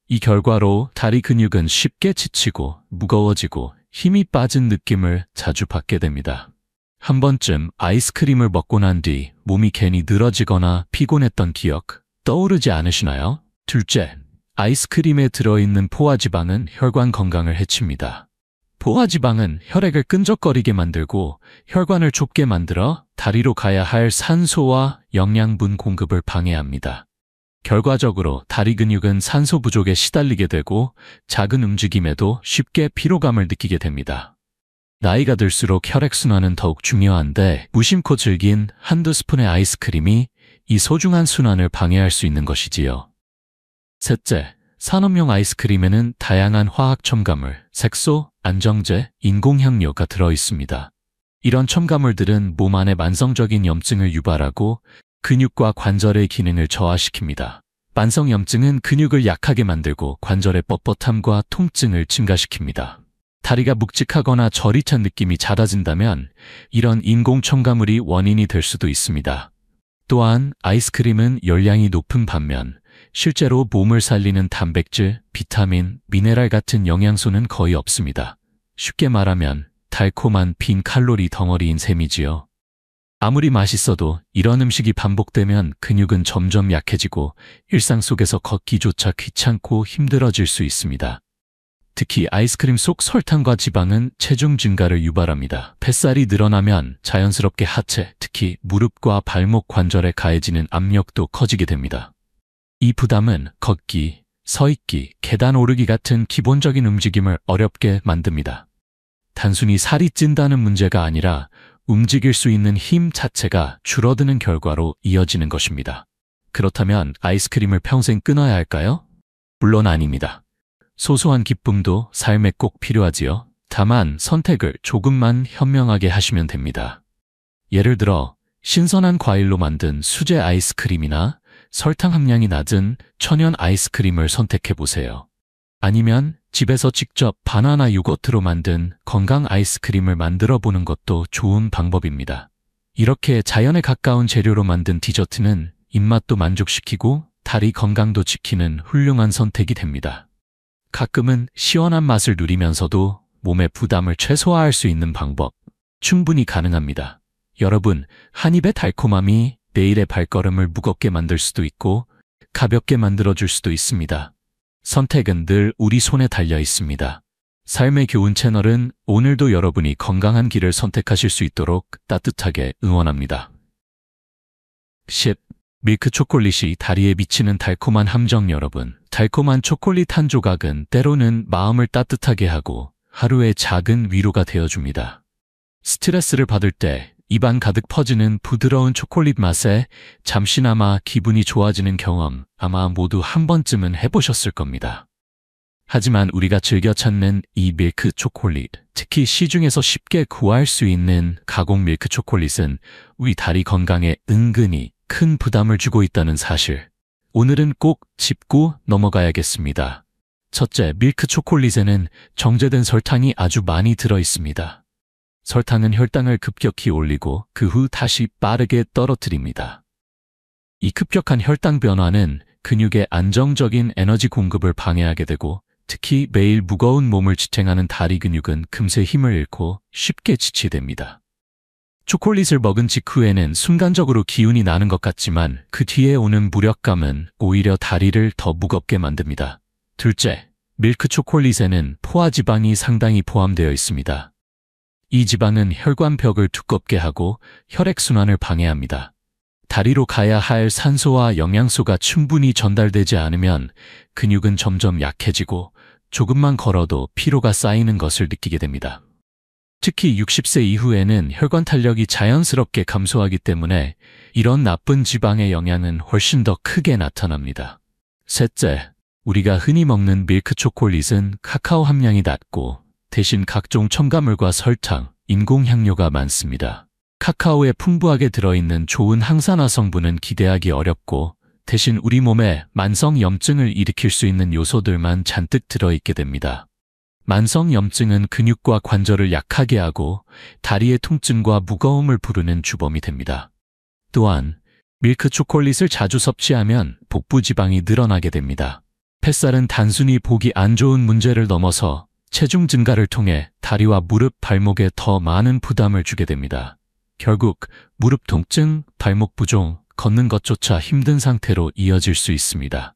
이 결과로 다리 근육은 쉽게 지치고 무거워지고 힘이 빠진 느낌을 자주 받게 됩니다. 한 번쯤 아이스크림을 먹고 난 뒤 몸이 괜히 늘어지거나 피곤했던 기억 떠오르지 않으시나요? 둘째, 아이스크림에 들어있는 포화지방은 혈관 건강을 해칩니다. 포화지방은 혈액을 끈적거리게 만들고 혈관을 좁게 만들어 다리로 가야 할 산소와 영양분 공급을 방해합니다. 결과적으로 다리 근육은 산소 부족에 시달리게 되고 작은 움직임에도 쉽게 피로감을 느끼게 됩니다. 나이가 들수록 혈액순환은 더욱 중요한데 무심코 즐긴 한두 스푼의 아이스크림이 이 소중한 순환을 방해할 수 있는 것이지요. 셋째, 산업용 아이스크림에는 다양한 화학 첨가물, 색소, 안정제, 인공향료가 들어있습니다. 이런 첨가물들은 몸 안에 만성적인 염증을 유발하고 근육과 관절의 기능을 저하시킵니다. 만성염증은 근육을 약하게 만들고 관절의 뻣뻣함과 통증을 증가시킵니다. 다리가 묵직하거나 저리 찬 느낌이 잦아진다면 이런 인공 첨가물이 원인이 될 수도 있습니다. 또한 아이스크림은 열량이 높은 반면 실제로 몸을 살리는 단백질, 비타민, 미네랄 같은 영양소는 거의 없습니다. 쉽게 말하면 달콤한 빈 칼로리 덩어리인 셈이지요. 아무리 맛있어도 이런 음식이 반복되면 근육은 점점 약해지고 일상 속에서 걷기조차 귀찮고 힘들어질 수 있습니다. 특히 아이스크림 속 설탕과 지방은 체중 증가를 유발합니다. 뱃살이 늘어나면 자연스럽게 하체, 특히 무릎과 발목 관절에 가해지는 압력도 커지게 됩니다. 이 부담은 걷기, 서 있기, 계단 오르기 같은 기본적인 움직임을 어렵게 만듭니다. 단순히 살이 찐다는 문제가 아니라 움직일 수 있는 힘 자체가 줄어드는 결과로 이어지는 것입니다. 그렇다면 아이스크림을 평생 끊어야 할까요? 물론 아닙니다. 소소한 기쁨도 삶에 꼭 필요하지요. 다만 선택을 조금만 현명하게 하시면 됩니다. 예를 들어 신선한 과일로 만든 수제 아이스크림이나 설탕 함량이 낮은 천연 아이스크림을 선택해보세요. 아니면 집에서 직접 바나나 요거트로 만든 건강 아이스크림을 만들어 보는 것도 좋은 방법입니다. 이렇게 자연에 가까운 재료로 만든 디저트는 입맛도 만족시키고 다리 건강도 지키는 훌륭한 선택이 됩니다. 가끔은 시원한 맛을 누리면서도 몸의 부담을 최소화할 수 있는 방법 충분히 가능합니다. 여러분, 한 입의 달콤함이 내일의 발걸음을 무겁게 만들 수도 있고 가볍게 만들어줄 수도 있습니다. 선택은 늘 우리 손에 달려 있습니다. 삶의 교훈 채널은 오늘도 여러분이 건강한 길을 선택하실 수 있도록 따뜻하게 응원합니다. 10. 밀크 초콜릿이 다리에 미치는 달콤한 함정. 여러분, 달콤한 초콜릿 한 조각은 때로는 마음을 따뜻하게 하고 하루의 작은 위로가 되어줍니다. 스트레스를 받을 때 입안 가득 퍼지는 부드러운 초콜릿 맛에 잠시나마 기분이 좋아지는 경험 아마 모두 한 번쯤은 해보셨을 겁니다. 하지만 우리가 즐겨 찾는 이 밀크 초콜릿, 특히 시중에서 쉽게 구할 수 있는 가공 밀크 초콜릿은 우리 다리 건강에 은근히 큰 부담을 주고 있다는 사실. 오늘은 꼭 짚고 넘어가야겠습니다. 첫째, 밀크 초콜릿에는 정제된 설탕이 아주 많이 들어 있습니다. 설탕은 혈당을 급격히 올리고 그 후 다시 빠르게 떨어뜨립니다. 이 급격한 혈당 변화는 근육의 안정적인 에너지 공급을 방해하게 되고 특히 매일 무거운 몸을 지탱하는 다리 근육은 금세 힘을 잃고 쉽게 지치됩니다. 초콜릿을 먹은 직후에는 순간적으로 기운이 나는 것 같지만 그 뒤에 오는 무력감은 오히려 다리를 더 무겁게 만듭니다. 둘째, 밀크 초콜릿에는 포화지방이 상당히 포함되어 있습니다. 이 지방은 혈관벽을 두껍게 하고 혈액순환을 방해합니다. 다리로 가야 할 산소와 영양소가 충분히 전달되지 않으면 근육은 점점 약해지고 조금만 걸어도 피로가 쌓이는 것을 느끼게 됩니다. 특히 60세 이후에는 혈관 탄력이 자연스럽게 감소하기 때문에 이런 나쁜 지방의 영향은 훨씬 더 크게 나타납니다. 셋째, 우리가 흔히 먹는 밀크 초콜릿은 카카오 함량이 낮고 대신 각종 첨가물과 설탕, 인공향료가 많습니다. 카카오에 풍부하게 들어있는 좋은 항산화 성분은 기대하기 어렵고 대신 우리 몸에 만성 염증을 일으킬 수 있는 요소들만 잔뜩 들어있게 됩니다. 만성 염증은 근육과 관절을 약하게 하고 다리의 통증과 무거움을 부르는 주범이 됩니다. 또한 밀크 초콜릿을 자주 섭취하면 복부 지방이 늘어나게 됩니다. 뱃살은 단순히 보기 안 좋은 문제를 넘어서 체중 증가를 통해 다리와 무릎, 발목에 더 많은 부담을 주게 됩니다. 결국 무릎 통증, 발목 부종, 걷는 것조차 힘든 상태로 이어질 수 있습니다.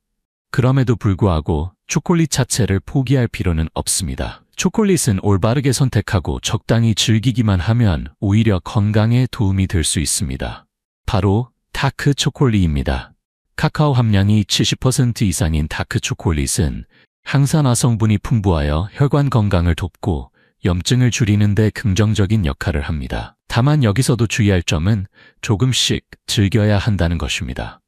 그럼에도 불구하고 초콜릿 자체를 포기할 필요는 없습니다. 초콜릿은 올바르게 선택하고 적당히 즐기기만 하면 오히려 건강에 도움이 될 수 있습니다. 바로 다크 초콜릿입니다. 카카오 함량이 70% 이상인 다크 초콜릿은 항산화 성분이 풍부하여 혈관 건강을 돕고 염증을 줄이는 데 긍정적인 역할을 합니다. 다만 여기서도 주의할 점은 조금씩 즐겨야 한다는 것입니다.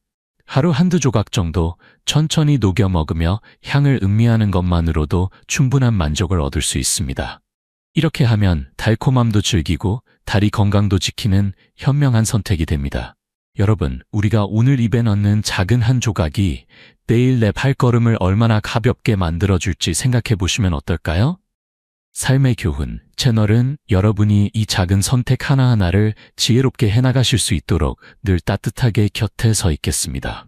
하루 한두 조각 정도 천천히 녹여 먹으며 향을 음미하는 것만으로도 충분한 만족을 얻을 수 있습니다. 이렇게 하면 달콤함도 즐기고 다리 건강도 지키는 현명한 선택이 됩니다. 여러분, 우리가 오늘 입에 넣는 작은 한 조각이 내일 내 발걸음을 얼마나 가볍게 만들어줄지 생각해 보시면 어떨까요? 삶의 교훈 채널은 여러분이 이 작은 선택 하나하나를 지혜롭게 해나가실 수 있도록 늘 따뜻하게 곁에 서 있겠습니다.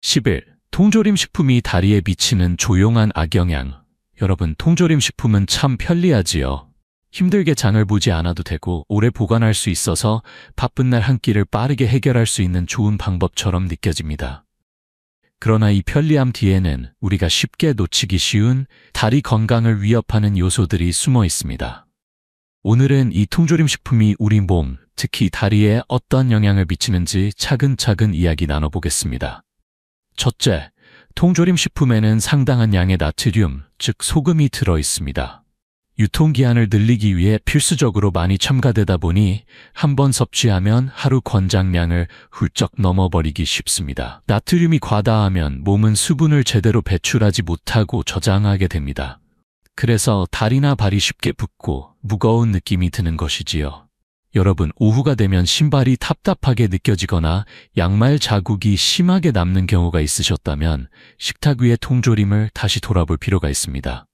11. 통조림 식품이 다리에 미치는 조용한 악영향. 여러분, 통조림 식품은 참 편리하지요. 힘들게 장을 보지 않아도 되고 오래 보관할 수 있어서 바쁜 날 한 끼를 빠르게 해결할 수 있는 좋은 방법처럼 느껴집니다. 그러나 이 편리함 뒤에는 우리가 쉽게 놓치기 쉬운 다리 건강을 위협하는 요소들이 숨어 있습니다. 오늘은 이 통조림 식품이 우리 몸, 특히 다리에 어떤 영향을 미치는지 차근차근 이야기 나눠보겠습니다. 첫째, 통조림 식품에는 상당한 양의 나트륨, 즉 소금이 들어 있습니다. 유통기한을 늘리기 위해 필수적으로 많이 첨가되다 보니 한 번 섭취하면 하루 권장량을 훌쩍 넘어버리기 쉽습니다. 나트륨이 과다하면 몸은 수분을 제대로 배출하지 못하고 저장하게 됩니다. 그래서 다리나 발이 쉽게 붓고 무거운 느낌이 드는 것이지요. 여러분, 오후가 되면 신발이 답답하게 느껴지거나 양말 자국이 심하게 남는 경우가 있으셨다면 식탁 위의 통조림을 다시 돌아볼 필요가 있습니다.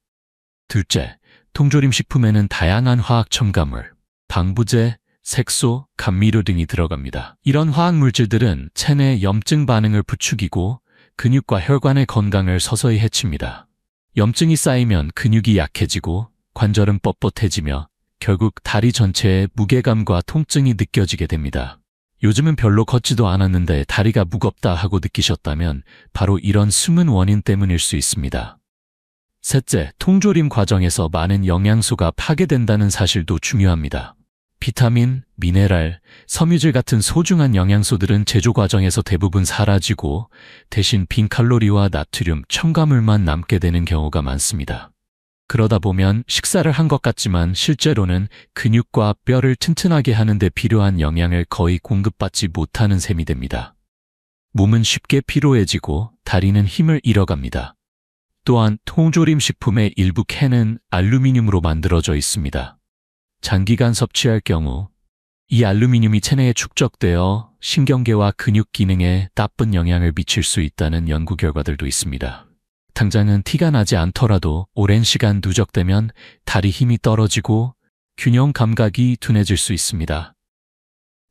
둘째, 통조림 식품에는 다양한 화학 첨가물, 방부제, 색소, 감미료 등이 들어갑니다. 이런 화학 물질들은 체내 염증 반응을 부추기고 근육과 혈관의 건강을 서서히 해칩니다. 염증이 쌓이면 근육이 약해지고 관절은 뻣뻣해지며 결국 다리 전체에 무게감과 통증이 느껴지게 됩니다. 요즘은 별로 걷지도 않았는데 다리가 무겁다 하고 느끼셨다면 바로 이런 숨은 원인 때문일 수 있습니다. 셋째, 통조림 과정에서 많은 영양소가 파괴된다는 사실도 중요합니다. 비타민, 미네랄, 섬유질 같은 소중한 영양소들은 제조 과정에서 대부분 사라지고 대신 빈 칼로리와 나트륨, 첨가물만 남게 되는 경우가 많습니다. 그러다 보면 식사를 한 것 같지만 실제로는 근육과 뼈를 튼튼하게 하는 데 필요한 영양을 거의 공급받지 못하는 셈이 됩니다. 몸은 쉽게 피로해지고 다리는 힘을 잃어갑니다. 또한 통조림 식품의 일부 캔은 알루미늄으로 만들어져 있습니다. 장기간 섭취할 경우 이 알루미늄이 체내에 축적되어 신경계와 근육 기능에 나쁜 영향을 미칠 수 있다는 연구 결과들도 있습니다. 당장은 티가 나지 않더라도 오랜 시간 누적되면 다리 힘이 떨어지고 균형 감각이 둔해질 수 있습니다.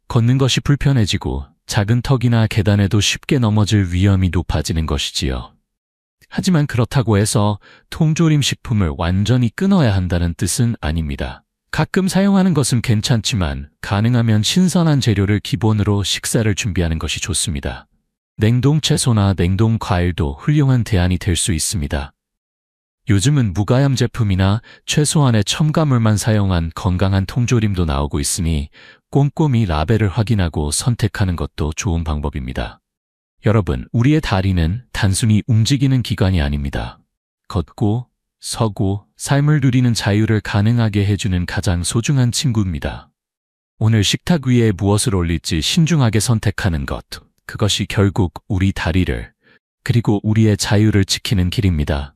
걷는 것이 불편해지고 작은 턱이나 계단에도 쉽게 넘어질 위험이 높아지는 것이지요. 하지만 그렇다고 해서 통조림 식품을 완전히 끊어야 한다는 뜻은 아닙니다. 가끔 사용하는 것은 괜찮지만 가능하면 신선한 재료를 기본으로 식사를 준비하는 것이 좋습니다. 냉동 채소나 냉동 과일도 훌륭한 대안이 될 수 있습니다. 요즘은 무가염 제품이나 최소한의 첨가물만 사용한 건강한 통조림도 나오고 있으니 꼼꼼히 라벨을 확인하고 선택하는 것도 좋은 방법입니다. 여러분, 우리의 다리는 단순히 움직이는 기관이 아닙니다. 걷고, 서고, 삶을 누리는 자유를 가능하게 해주는 가장 소중한 친구입니다. 오늘 식탁 위에 무엇을 올릴지 신중하게 선택하는 것, 그것이 결국 우리 다리를, 그리고 우리의 자유를 지키는 길입니다.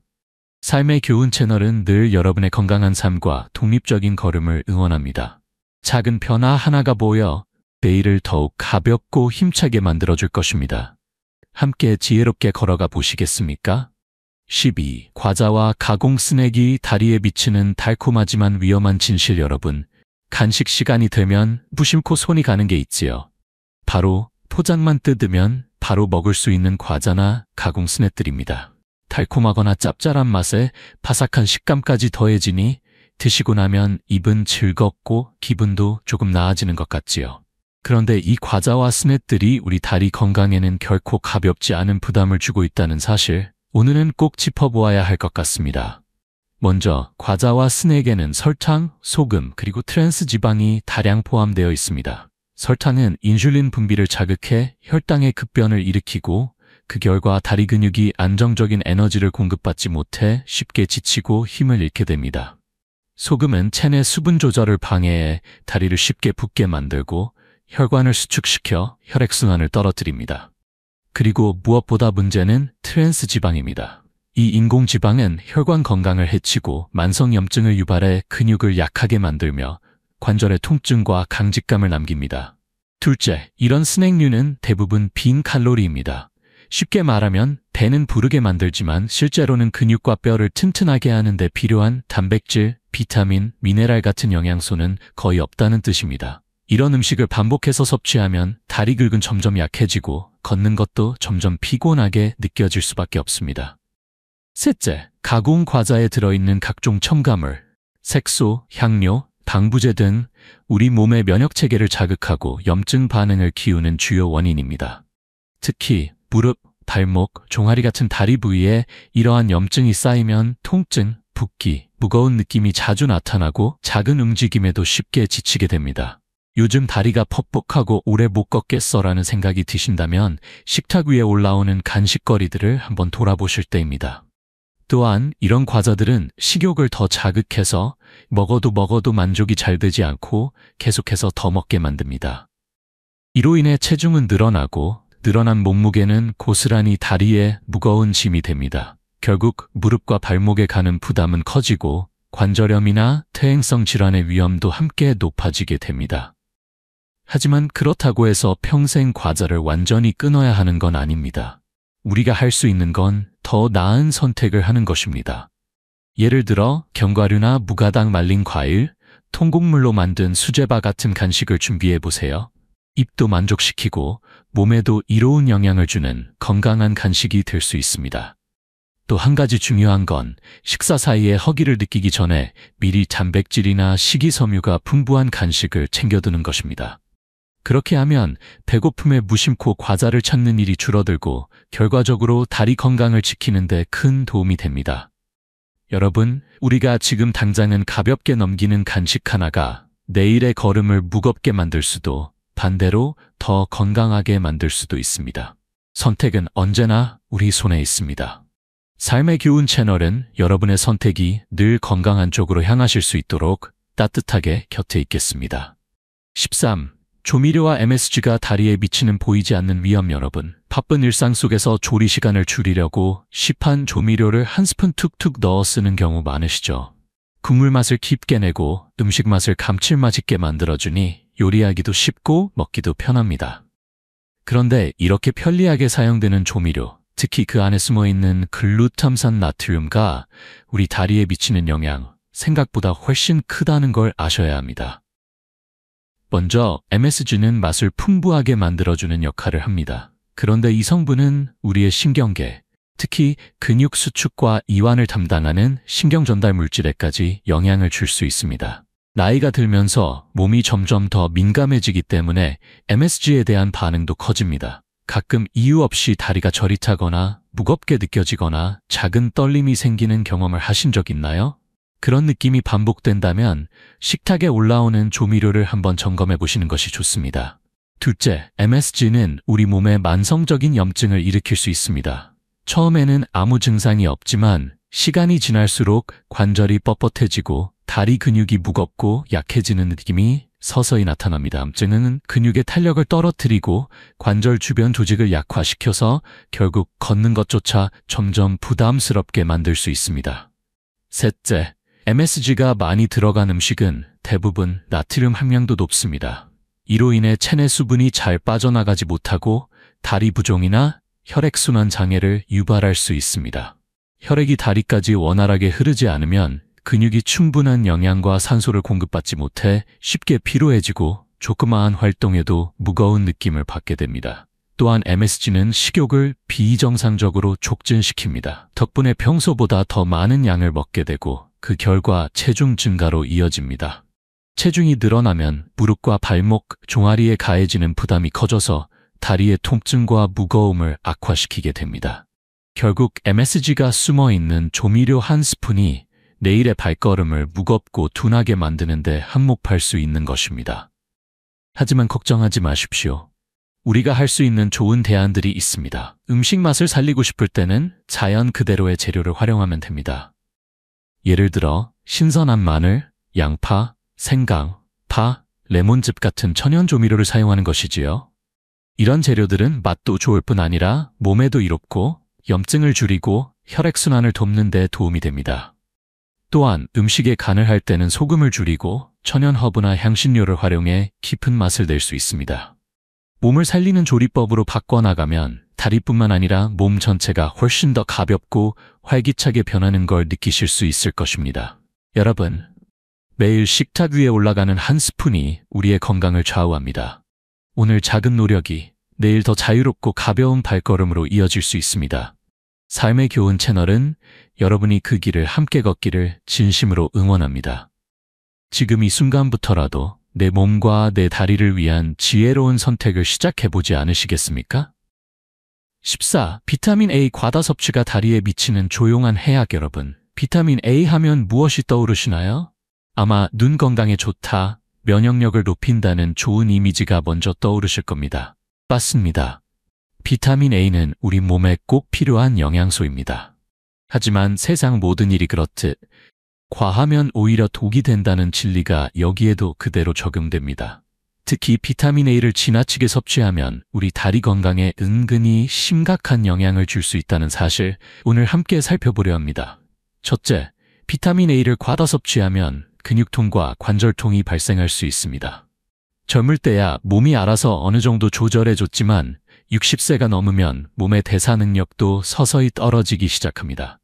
삶의 교훈 채널은 늘 여러분의 건강한 삶과 독립적인 걸음을 응원합니다. 작은 변화 하나가 모여 내일을 더욱 가볍고 힘차게 만들어줄 것입니다. 함께 지혜롭게 걸어가 보시겠습니까? 12. 과자와 가공 스낵이 다리에 미치는 달콤하지만 위험한 진실. 여러분, 간식 시간이 되면 무심코 손이 가는 게 있지요. 바로 포장만 뜯으면 바로 먹을 수 있는 과자나 가공 스낵들입니다. 달콤하거나 짭짤한 맛에 바삭한 식감까지 더해지니 드시고 나면 입은 즐겁고 기분도 조금 나아지는 것 같지요. 그런데 이 과자와 스낵들이 우리 다리 건강에는 결코 가볍지 않은 부담을 주고 있다는 사실, 오늘은 꼭 짚어보아야 할 것 같습니다. 먼저 과자와 스낵에는 설탕, 소금, 그리고 트랜스 지방이 다량 포함되어 있습니다. 설탕은 인슐린 분비를 자극해 혈당의 급변을 일으키고 그 결과 다리 근육이 안정적인 에너지를 공급받지 못해 쉽게 지치고 힘을 잃게 됩니다. 소금은 체내 수분 조절을 방해해 다리를 쉽게 붓게 만들고 혈관을 수축시켜 혈액순환을 떨어뜨립니다. 그리고 무엇보다 문제는 트랜스 지방입니다. 이 인공지방은 혈관 건강을 해치고 만성염증을 유발해 근육을 약하게 만들며 관절의 통증과 강직감을 남깁니다. 둘째, 이런 스낵류는 대부분 빈 칼로리입니다. 쉽게 말하면 배는 부르게 만들지만 실제로는 근육과 뼈를 튼튼하게 하는 데 필요한 단백질, 비타민, 미네랄 같은 영양소는 거의 없다는 뜻입니다. 이런 음식을 반복해서 섭취하면 다리 근육은 점점 약해지고 걷는 것도 점점 피곤하게 느껴질 수밖에 없습니다. 셋째, 가공 과자에 들어있는 각종 첨가물, 색소, 향료, 방부제 등 우리 몸의 면역체계를 자극하고 염증 반응을 키우는 주요 원인입니다. 특히 무릎, 발목, 종아리 같은 다리 부위에 이러한 염증이 쌓이면 통증, 붓기, 무거운 느낌이 자주 나타나고 작은 움직임에도 쉽게 지치게 됩니다. 요즘 다리가 퍽퍽하고 오래 못 걷겠어라는 생각이 드신다면 식탁 위에 올라오는 간식거리들을 한번 돌아보실 때입니다. 또한 이런 과자들은 식욕을 더 자극해서 먹어도 만족이 잘 되지 않고 계속해서 더 먹게 만듭니다. 이로 인해 체중은 늘어나고 늘어난 몸무게는 고스란히 다리에 무거운 짐이 됩니다. 결국 무릎과 발목에 가는 부담은 커지고 관절염이나 퇴행성 질환의 위험도 함께 높아지게 됩니다. 하지만 그렇다고 해서 평생 과자를 완전히 끊어야 하는 건 아닙니다. 우리가 할 수 있는 건 더 나은 선택을 하는 것입니다. 예를 들어 견과류나 무가당 말린 과일, 통곡물로 만든 수제바 같은 간식을 준비해 보세요. 입도 만족시키고 몸에도 이로운 영향을 주는 건강한 간식이 될 수 있습니다. 또 한 가지 중요한 건 식사 사이에 허기를 느끼기 전에 미리 단백질이나 식이섬유가 풍부한 간식을 챙겨두는 것입니다. 그렇게 하면 배고픔에 무심코 과자를 찾는 일이 줄어들고 결과적으로 다리 건강을 지키는 데 큰 도움이 됩니다. 여러분, 우리가 지금 당장은 가볍게 넘기는 간식 하나가 내일의 걸음을 무겁게 만들 수도 반대로 더 건강하게 만들 수도 있습니다. 선택은 언제나 우리 손에 있습니다. 삶의 교훈 채널은 여러분의 선택이 늘 건강한 쪽으로 향하실 수 있도록 따뜻하게 곁에 있겠습니다. 13. 조미료와 MSG가 다리에 미치는 보이지 않는 위험. 여러분, 바쁜 일상 속에서 조리 시간을 줄이려고 시판 조미료를 한 스푼 툭툭 넣어 쓰는 경우 많으시죠. 국물 맛을 깊게 내고 음식 맛을 감칠맛 있게 만들어주니 요리하기도 쉽고 먹기도 편합니다. 그런데 이렇게 편리하게 사용되는 조미료, 특히 그 안에 숨어있는 글루탐산 나트륨과 우리 다리에 미치는 영향, 생각보다 훨씬 크다는 걸 아셔야 합니다. 먼저 MSG는 맛을 풍부하게 만들어주는 역할을 합니다. 그런데 이 성분은 우리의 신경계, 특히 근육 수축과 이완을 담당하는 신경 전달 물질에까지 영향을 줄 수 있습니다. 나이가 들면서 몸이 점점 더 민감해지기 때문에 MSG에 대한 반응도 커집니다. 가끔 이유 없이 다리가 저릿하거나 무겁게 느껴지거나 작은 떨림이 생기는 경험을 하신 적 있나요? 그런 느낌이 반복된다면 식탁에 올라오는 조미료를 한번 점검해 보시는 것이 좋습니다. 둘째, MSG는 우리 몸에 만성적인 염증을 일으킬 수 있습니다. 처음에는 아무 증상이 없지만 시간이 지날수록 관절이 뻣뻣해지고 다리 근육이 무겁고 약해지는 느낌이 서서히 나타납니다. 염증은 근육의 탄력을 떨어뜨리고 관절 주변 조직을 약화시켜서 결국 걷는 것조차 점점 부담스럽게 만들 수 있습니다. 셋째, MSG가 많이 들어간 음식은 대부분 나트륨 함량도 높습니다. 이로 인해 체내 수분이 잘 빠져나가지 못하고 다리 부종이나 혈액순환 장애를 유발할 수 있습니다. 혈액이 다리까지 원활하게 흐르지 않으면 근육이 충분한 영양과 산소를 공급받지 못해 쉽게 피로해지고 조그마한 활동에도 무거운 느낌을 받게 됩니다. 또한 MSG는 식욕을 비정상적으로 촉진시킵니다. 덕분에 평소보다 더 많은 양을 먹게 되고 그 결과 체중 증가로 이어집니다. 체중이 늘어나면 무릎과 발목, 종아리에 가해지는 부담이 커져서 다리의 통증과 무거움을 악화시키게 됩니다. 결국 MSG가 숨어있는 조미료 한 스푼이 내일의 발걸음을 무겁고 둔하게 만드는 데 한몫할 수 있는 것입니다. 하지만 걱정하지 마십시오. 우리가 할 수 있는 좋은 대안들이 있습니다. 음식 맛을 살리고 싶을 때는 자연 그대로의 재료를 활용하면 됩니다. 예를 들어 신선한 마늘, 양파, 생강, 파, 레몬즙 같은 천연 조미료를 사용하는 것이지요. 이런 재료들은 맛도 좋을 뿐 아니라 몸에도 이롭고 염증을 줄이고 혈액순환을 돕는 데 도움이 됩니다. 또한 음식에 간을 할 때는 소금을 줄이고 천연 허브나 향신료를 활용해 깊은 맛을 낼 수 있습니다. 몸을 살리는 조리법으로 바꿔나가면 다리뿐만 아니라 몸 전체가 훨씬 더 가볍고 활기차게 변하는 걸 느끼실 수 있을 것입니다. 여러분, 매일 식탁 위에 올라가는 한 스푼이 우리의 건강을 좌우합니다. 오늘 작은 노력이 내일 더 자유롭고 가벼운 발걸음으로 이어질 수 있습니다. 삶의 교훈 채널은 여러분이 그 길을 함께 걷기를 진심으로 응원합니다. 지금 이 순간부터라도 내 몸과 내 다리를 위한 지혜로운 선택을 시작해보지 않으시겠습니까? 14. 비타민 A 과다 섭취가 다리에 미치는 조용한 해악. 여러분, 비타민 A 하면 무엇이 떠오르시나요? 아마 눈 건강에 좋다, 면역력을 높인다는 좋은 이미지가 먼저 떠오르실 겁니다. 맞습니다. 비타민 A는 우리 몸에 꼭 필요한 영양소입니다. 하지만 세상 모든 일이 그렇듯 과하면 오히려 독이 된다는 진리가 여기에도 그대로 적용됩니다. 특히 비타민 A를 지나치게 섭취하면 우리 다리 건강에 은근히 심각한 영향을 줄 수 있다는 사실, 오늘 함께 살펴보려 합니다. 첫째, 비타민 A를 과다 섭취하면 근육통과 관절통이 발생할 수 있습니다. 젊을 때야 몸이 알아서 어느 정도 조절해줬지만 60세가 넘으면 몸의 대사 능력도 서서히 떨어지기 시작합니다.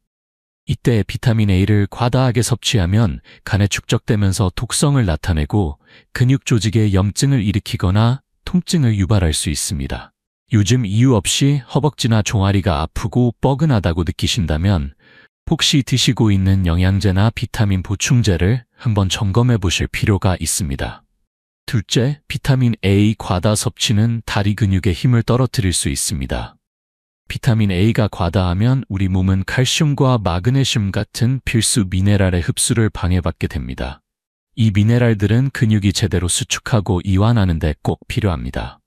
이때 비타민 A를 과다하게 섭취하면 간에 축적되면서 독성을 나타내고 근육 조직에 염증을 일으키거나 통증을 유발할 수 있습니다. 요즘 이유 없이 허벅지나 종아리가 아프고 뻐근하다고 느끼신다면 혹시 드시고 있는 영양제나 비타민 보충제를 한번 점검해 보실 필요가 있습니다. 둘째, 비타민 A 과다 섭취는 다리 근육의 힘을 떨어뜨릴 수 있습니다. 비타민 A가 과다하면 우리 몸은 칼슘과 마그네슘 같은 필수 미네랄의 흡수를 방해받게 됩니다. 이 미네랄들은 근육이 제대로 수축하고 이완하는 데 꼭 필요합니다.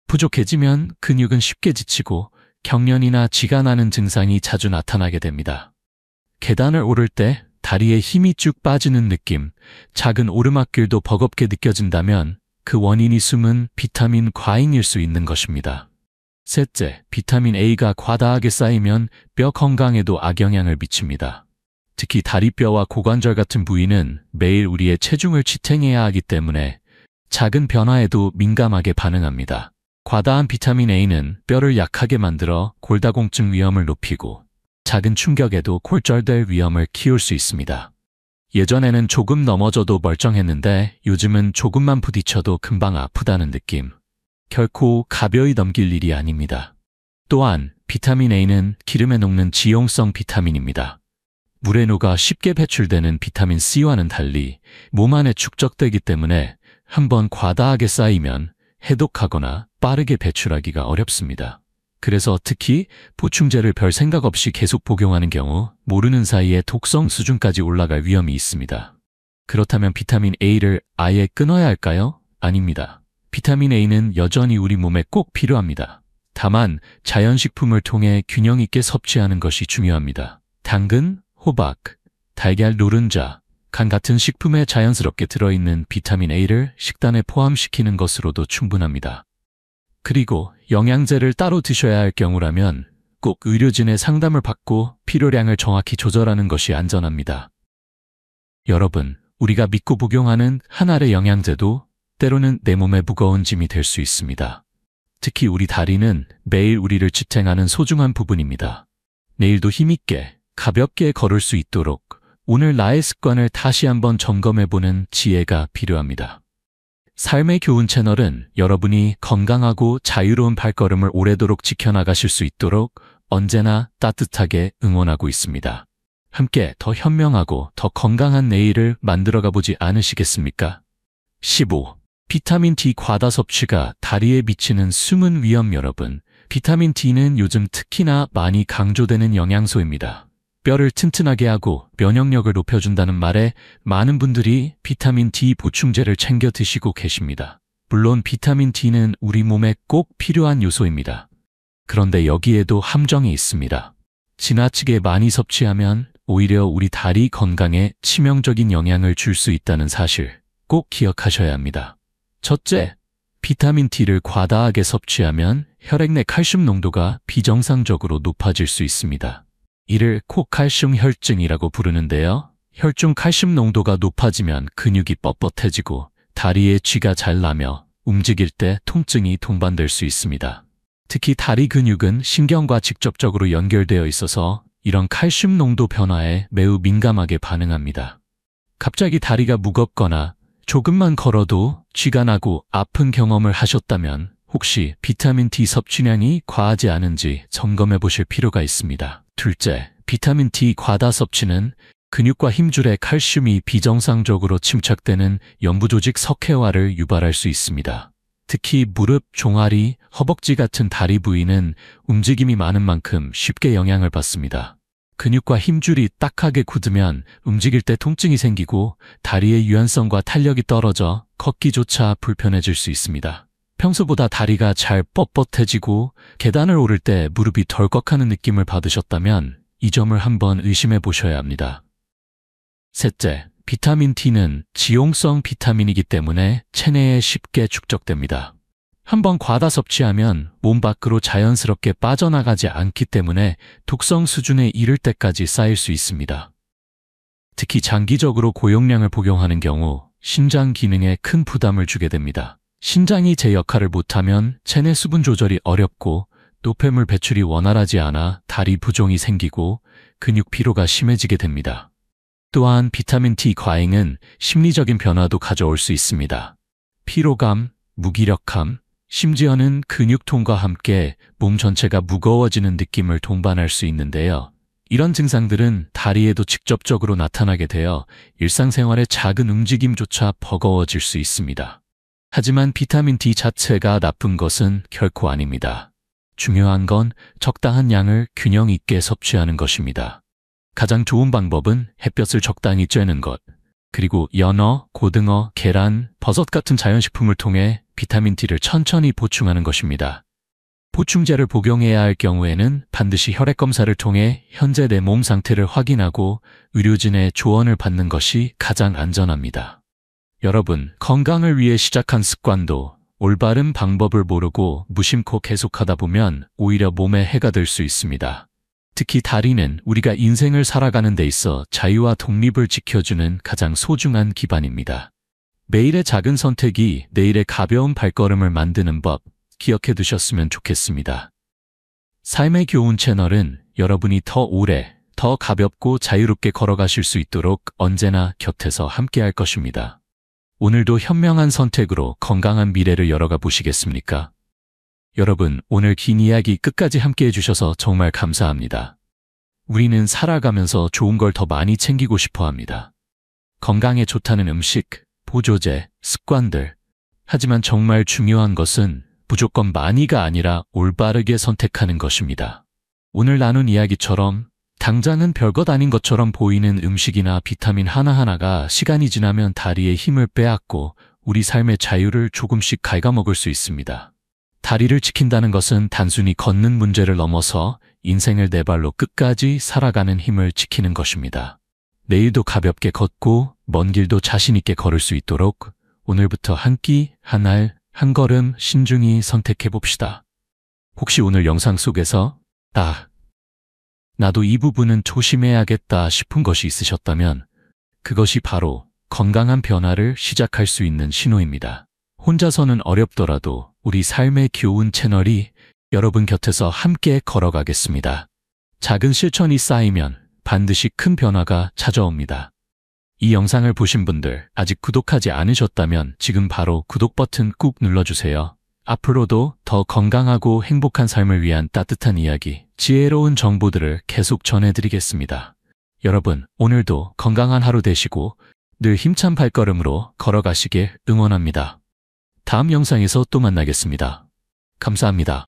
부족해지면 근육은 쉽게 지치고 경련이나 쥐가 나는 증상이 자주 나타나게 됩니다. 계단을 오를 때 다리에 힘이 쭉 빠지는 느낌, 작은 오르막길도 버겁게 느껴진다면 그 원인이 숨은 비타민 과잉일 수 있는 것입니다. 셋째, 비타민 A가 과다하게 쌓이면 뼈 건강에도 악영향을 미칩니다. 특히 다리뼈와 고관절 같은 부위는 매일 우리의 체중을 지탱해야 하기 때문에 작은 변화에도 민감하게 반응합니다. 과다한 비타민 A는 뼈를 약하게 만들어 골다공증 위험을 높이고 작은 충격에도 골절될 위험을 키울 수 있습니다. 예전에는 조금 넘어져도 멀쩡했는데 요즘은 조금만 부딪혀도 금방 아프다는 느낌. 결코 가벼이 넘길 일이 아닙니다. 또한 비타민 A는 기름에 녹는 지용성 비타민입니다. 물에 녹아 쉽게 배출되는 비타민 C와는 달리 몸 안에 축적되기 때문에 한번 과다하게 쌓이면 해독하거나 빠르게 배출하기가 어렵습니다. 그래서 특히 보충제를 별 생각 없이 계속 복용하는 경우 모르는 사이에 독성 수준까지 올라갈 위험이 있습니다. 그렇다면 비타민 A를 아예 끊어야 할까요? 아닙니다. 비타민 A는 여전히 우리 몸에 꼭 필요합니다. 다만 자연식품을 통해 균형 있게 섭취하는 것이 중요합니다. 당근, 호박, 달걀 노른자, 간 같은 식품에 자연스럽게 들어있는 비타민 A를 식단에 포함시키는 것으로도 충분합니다. 그리고 영양제를 따로 드셔야 할 경우라면 꼭 의료진의 상담을 받고 필요량을 정확히 조절하는 것이 안전합니다. 여러분, 우리가 믿고 복용하는 한 알의 영양제도 때로는 내 몸에 무거운 짐이 될 수 있습니다. 특히 우리 다리는 매일 우리를 지탱하는 소중한 부분입니다. 내일도 힘있게, 가볍게 걸을 수 있도록 오늘 나의 습관을 다시 한번 점검해보는 지혜가 필요합니다. 삶의 교훈 채널은 여러분이 건강하고 자유로운 발걸음을 오래도록 지켜나가실 수 있도록 언제나 따뜻하게 응원하고 있습니다. 함께 더 현명하고 더 건강한 내일을 만들어가 보지 않으시겠습니까? 15. 비타민 D 과다 섭취가 다리에 미치는 숨은 위험. 여러분, 비타민 D는 요즘 특히나 많이 강조되는 영양소입니다. 뼈를 튼튼하게 하고 면역력을 높여준다는 말에 많은 분들이 비타민 D 보충제를 챙겨 드시고 계십니다. 물론 비타민 D는 우리 몸에 꼭 필요한 요소입니다. 그런데 여기에도 함정이 있습니다. 지나치게 많이 섭취하면 오히려 우리 다리 건강에 치명적인 영향을 줄 수 있다는 사실 꼭 기억하셔야 합니다. 첫째, 비타민 D를 과다하게 섭취하면 혈액 내 칼슘 농도가 비정상적으로 높아질 수 있습니다. 이를 코칼슘 혈증이라고 부르는데요. 혈중 칼슘 농도가 높아지면 근육이 뻣뻣해지고 다리에 쥐가 잘 나며 움직일 때 통증이 동반될 수 있습니다. 특히 다리 근육은 신경과 직접적으로 연결되어 있어서 이런 칼슘 농도 변화에 매우 민감하게 반응합니다. 갑자기 다리가 무겁거나 조금만 걸어도 쥐가 나고 아픈 경험을 하셨다면 혹시 비타민 D 섭취량이 과하지 않은지 점검해 보실 필요가 있습니다. 둘째, 비타민 D 과다 섭취는 근육과 힘줄에 칼슘이 비정상적으로 침착되는 연부조직 석회화를 유발할 수 있습니다. 특히 무릎, 종아리, 허벅지 같은 다리 부위는 움직임이 많은 만큼 쉽게 영향을 받습니다. 근육과 힘줄이 딱하게 굳으면 움직일 때 통증이 생기고 다리의 유연성과 탄력이 떨어져 걷기조차 불편해질 수 있습니다. 평소보다 다리가 잘 뻣뻣해지고 계단을 오를 때 무릎이 덜컥하는 느낌을 받으셨다면 이 점을 한번 의심해 보셔야 합니다. 셋째, 비타민 D는 지용성 비타민이기 때문에 체내에 쉽게 축적됩니다. 한번 과다 섭취하면 몸 밖으로 자연스럽게 빠져나가지 않기 때문에 독성 수준에 이를 때까지 쌓일 수 있습니다. 특히 장기적으로 고용량을 복용하는 경우 신장 기능에 큰 부담을 주게 됩니다. 신장이 제 역할을 못하면 체내 수분 조절이 어렵고 노폐물 배출이 원활하지 않아 다리 부종이 생기고 근육 피로가 심해지게 됩니다. 또한 비타민 D 과잉은 심리적인 변화도 가져올 수 있습니다. 피로감, 무기력함, 심지어는 근육통과 함께 몸 전체가 무거워지는 느낌을 동반할 수 있는데요. 이런 증상들은 다리에도 직접적으로 나타나게 되어 일상생활의 작은 움직임조차 버거워질 수 있습니다. 하지만 비타민 D 자체가 나쁜 것은 결코 아닙니다. 중요한 건 적당한 양을 균형 있게 섭취하는 것입니다. 가장 좋은 방법은 햇볕을 적당히 쬐는 것, 그리고 연어, 고등어, 계란, 버섯 같은 자연식품을 통해 비타민 D를 천천히 보충하는 것입니다. 보충제를 복용해야 할 경우에는 반드시 혈액 검사를 통해 현재 내 몸 상태를 확인하고 의료진의 조언을 받는 것이 가장 안전합니다. 여러분, 건강을 위해 시작한 습관도 올바른 방법을 모르고 무심코 계속하다 보면 오히려 몸에 해가 될 수 있습니다. 특히 다리는 우리가 인생을 살아가는 데 있어 자유와 독립을 지켜주는 가장 소중한 기반입니다. 매일의 작은 선택이 내일의 가벼운 발걸음을 만드는 법 기억해 두셨으면 좋겠습니다. 삶의 교훈 채널은 여러분이 더 오래, 더 가볍고 자유롭게 걸어가실 수 있도록 언제나 곁에서 함께할 것입니다. 오늘도 현명한 선택으로 건강한 미래를 열어가 보시겠습니까? 여러분, 오늘 긴 이야기 끝까지 함께해 주셔서 정말 감사합니다. 우리는 살아가면서 좋은 걸 더 많이 챙기고 싶어 합니다. 건강에 좋다는 음식, 보조제, 습관들. 하지만 정말 중요한 것은 무조건 많이가 아니라 올바르게 선택하는 것입니다. 오늘 나눈 이야기처럼 당장은 별것 아닌 것처럼 보이는 음식이나 비타민 하나하나가 시간이 지나면 다리의 힘을 빼앗고 우리 삶의 자유를 조금씩 갉아먹을 수 있습니다. 다리를 지킨다는 것은 단순히 걷는 문제를 넘어서 인생을 네 발로 끝까지 살아가는 힘을 지키는 것입니다. 내일도 가볍게 걷고 먼 길도 자신 있게 걸을 수 있도록 오늘부터 한 끼, 한 알, 한 걸음 신중히 선택해 봅시다. 혹시 오늘 영상 속에서 나도 이 부분은 조심해야겠다 싶은 것이 있으셨다면 그것이 바로 건강한 변화를 시작할 수 있는 신호입니다. 혼자서는 어렵더라도 우리 삶의 교훈 채널이 여러분 곁에서 함께 걸어가겠습니다. 작은 실천이 쌓이면 반드시 큰 변화가 찾아옵니다. 이 영상을 보신 분들 아직 구독하지 않으셨다면 지금 바로 구독 버튼 꾹 눌러주세요. 앞으로도 더 건강하고 행복한 삶을 위한 따뜻한 이야기, 지혜로운 정보들을 계속 전해드리겠습니다. 여러분, 오늘도 건강한 하루 되시고 늘 힘찬 발걸음으로 걸어가시길 응원합니다. 다음 영상에서 또 만나겠습니다. 감사합니다.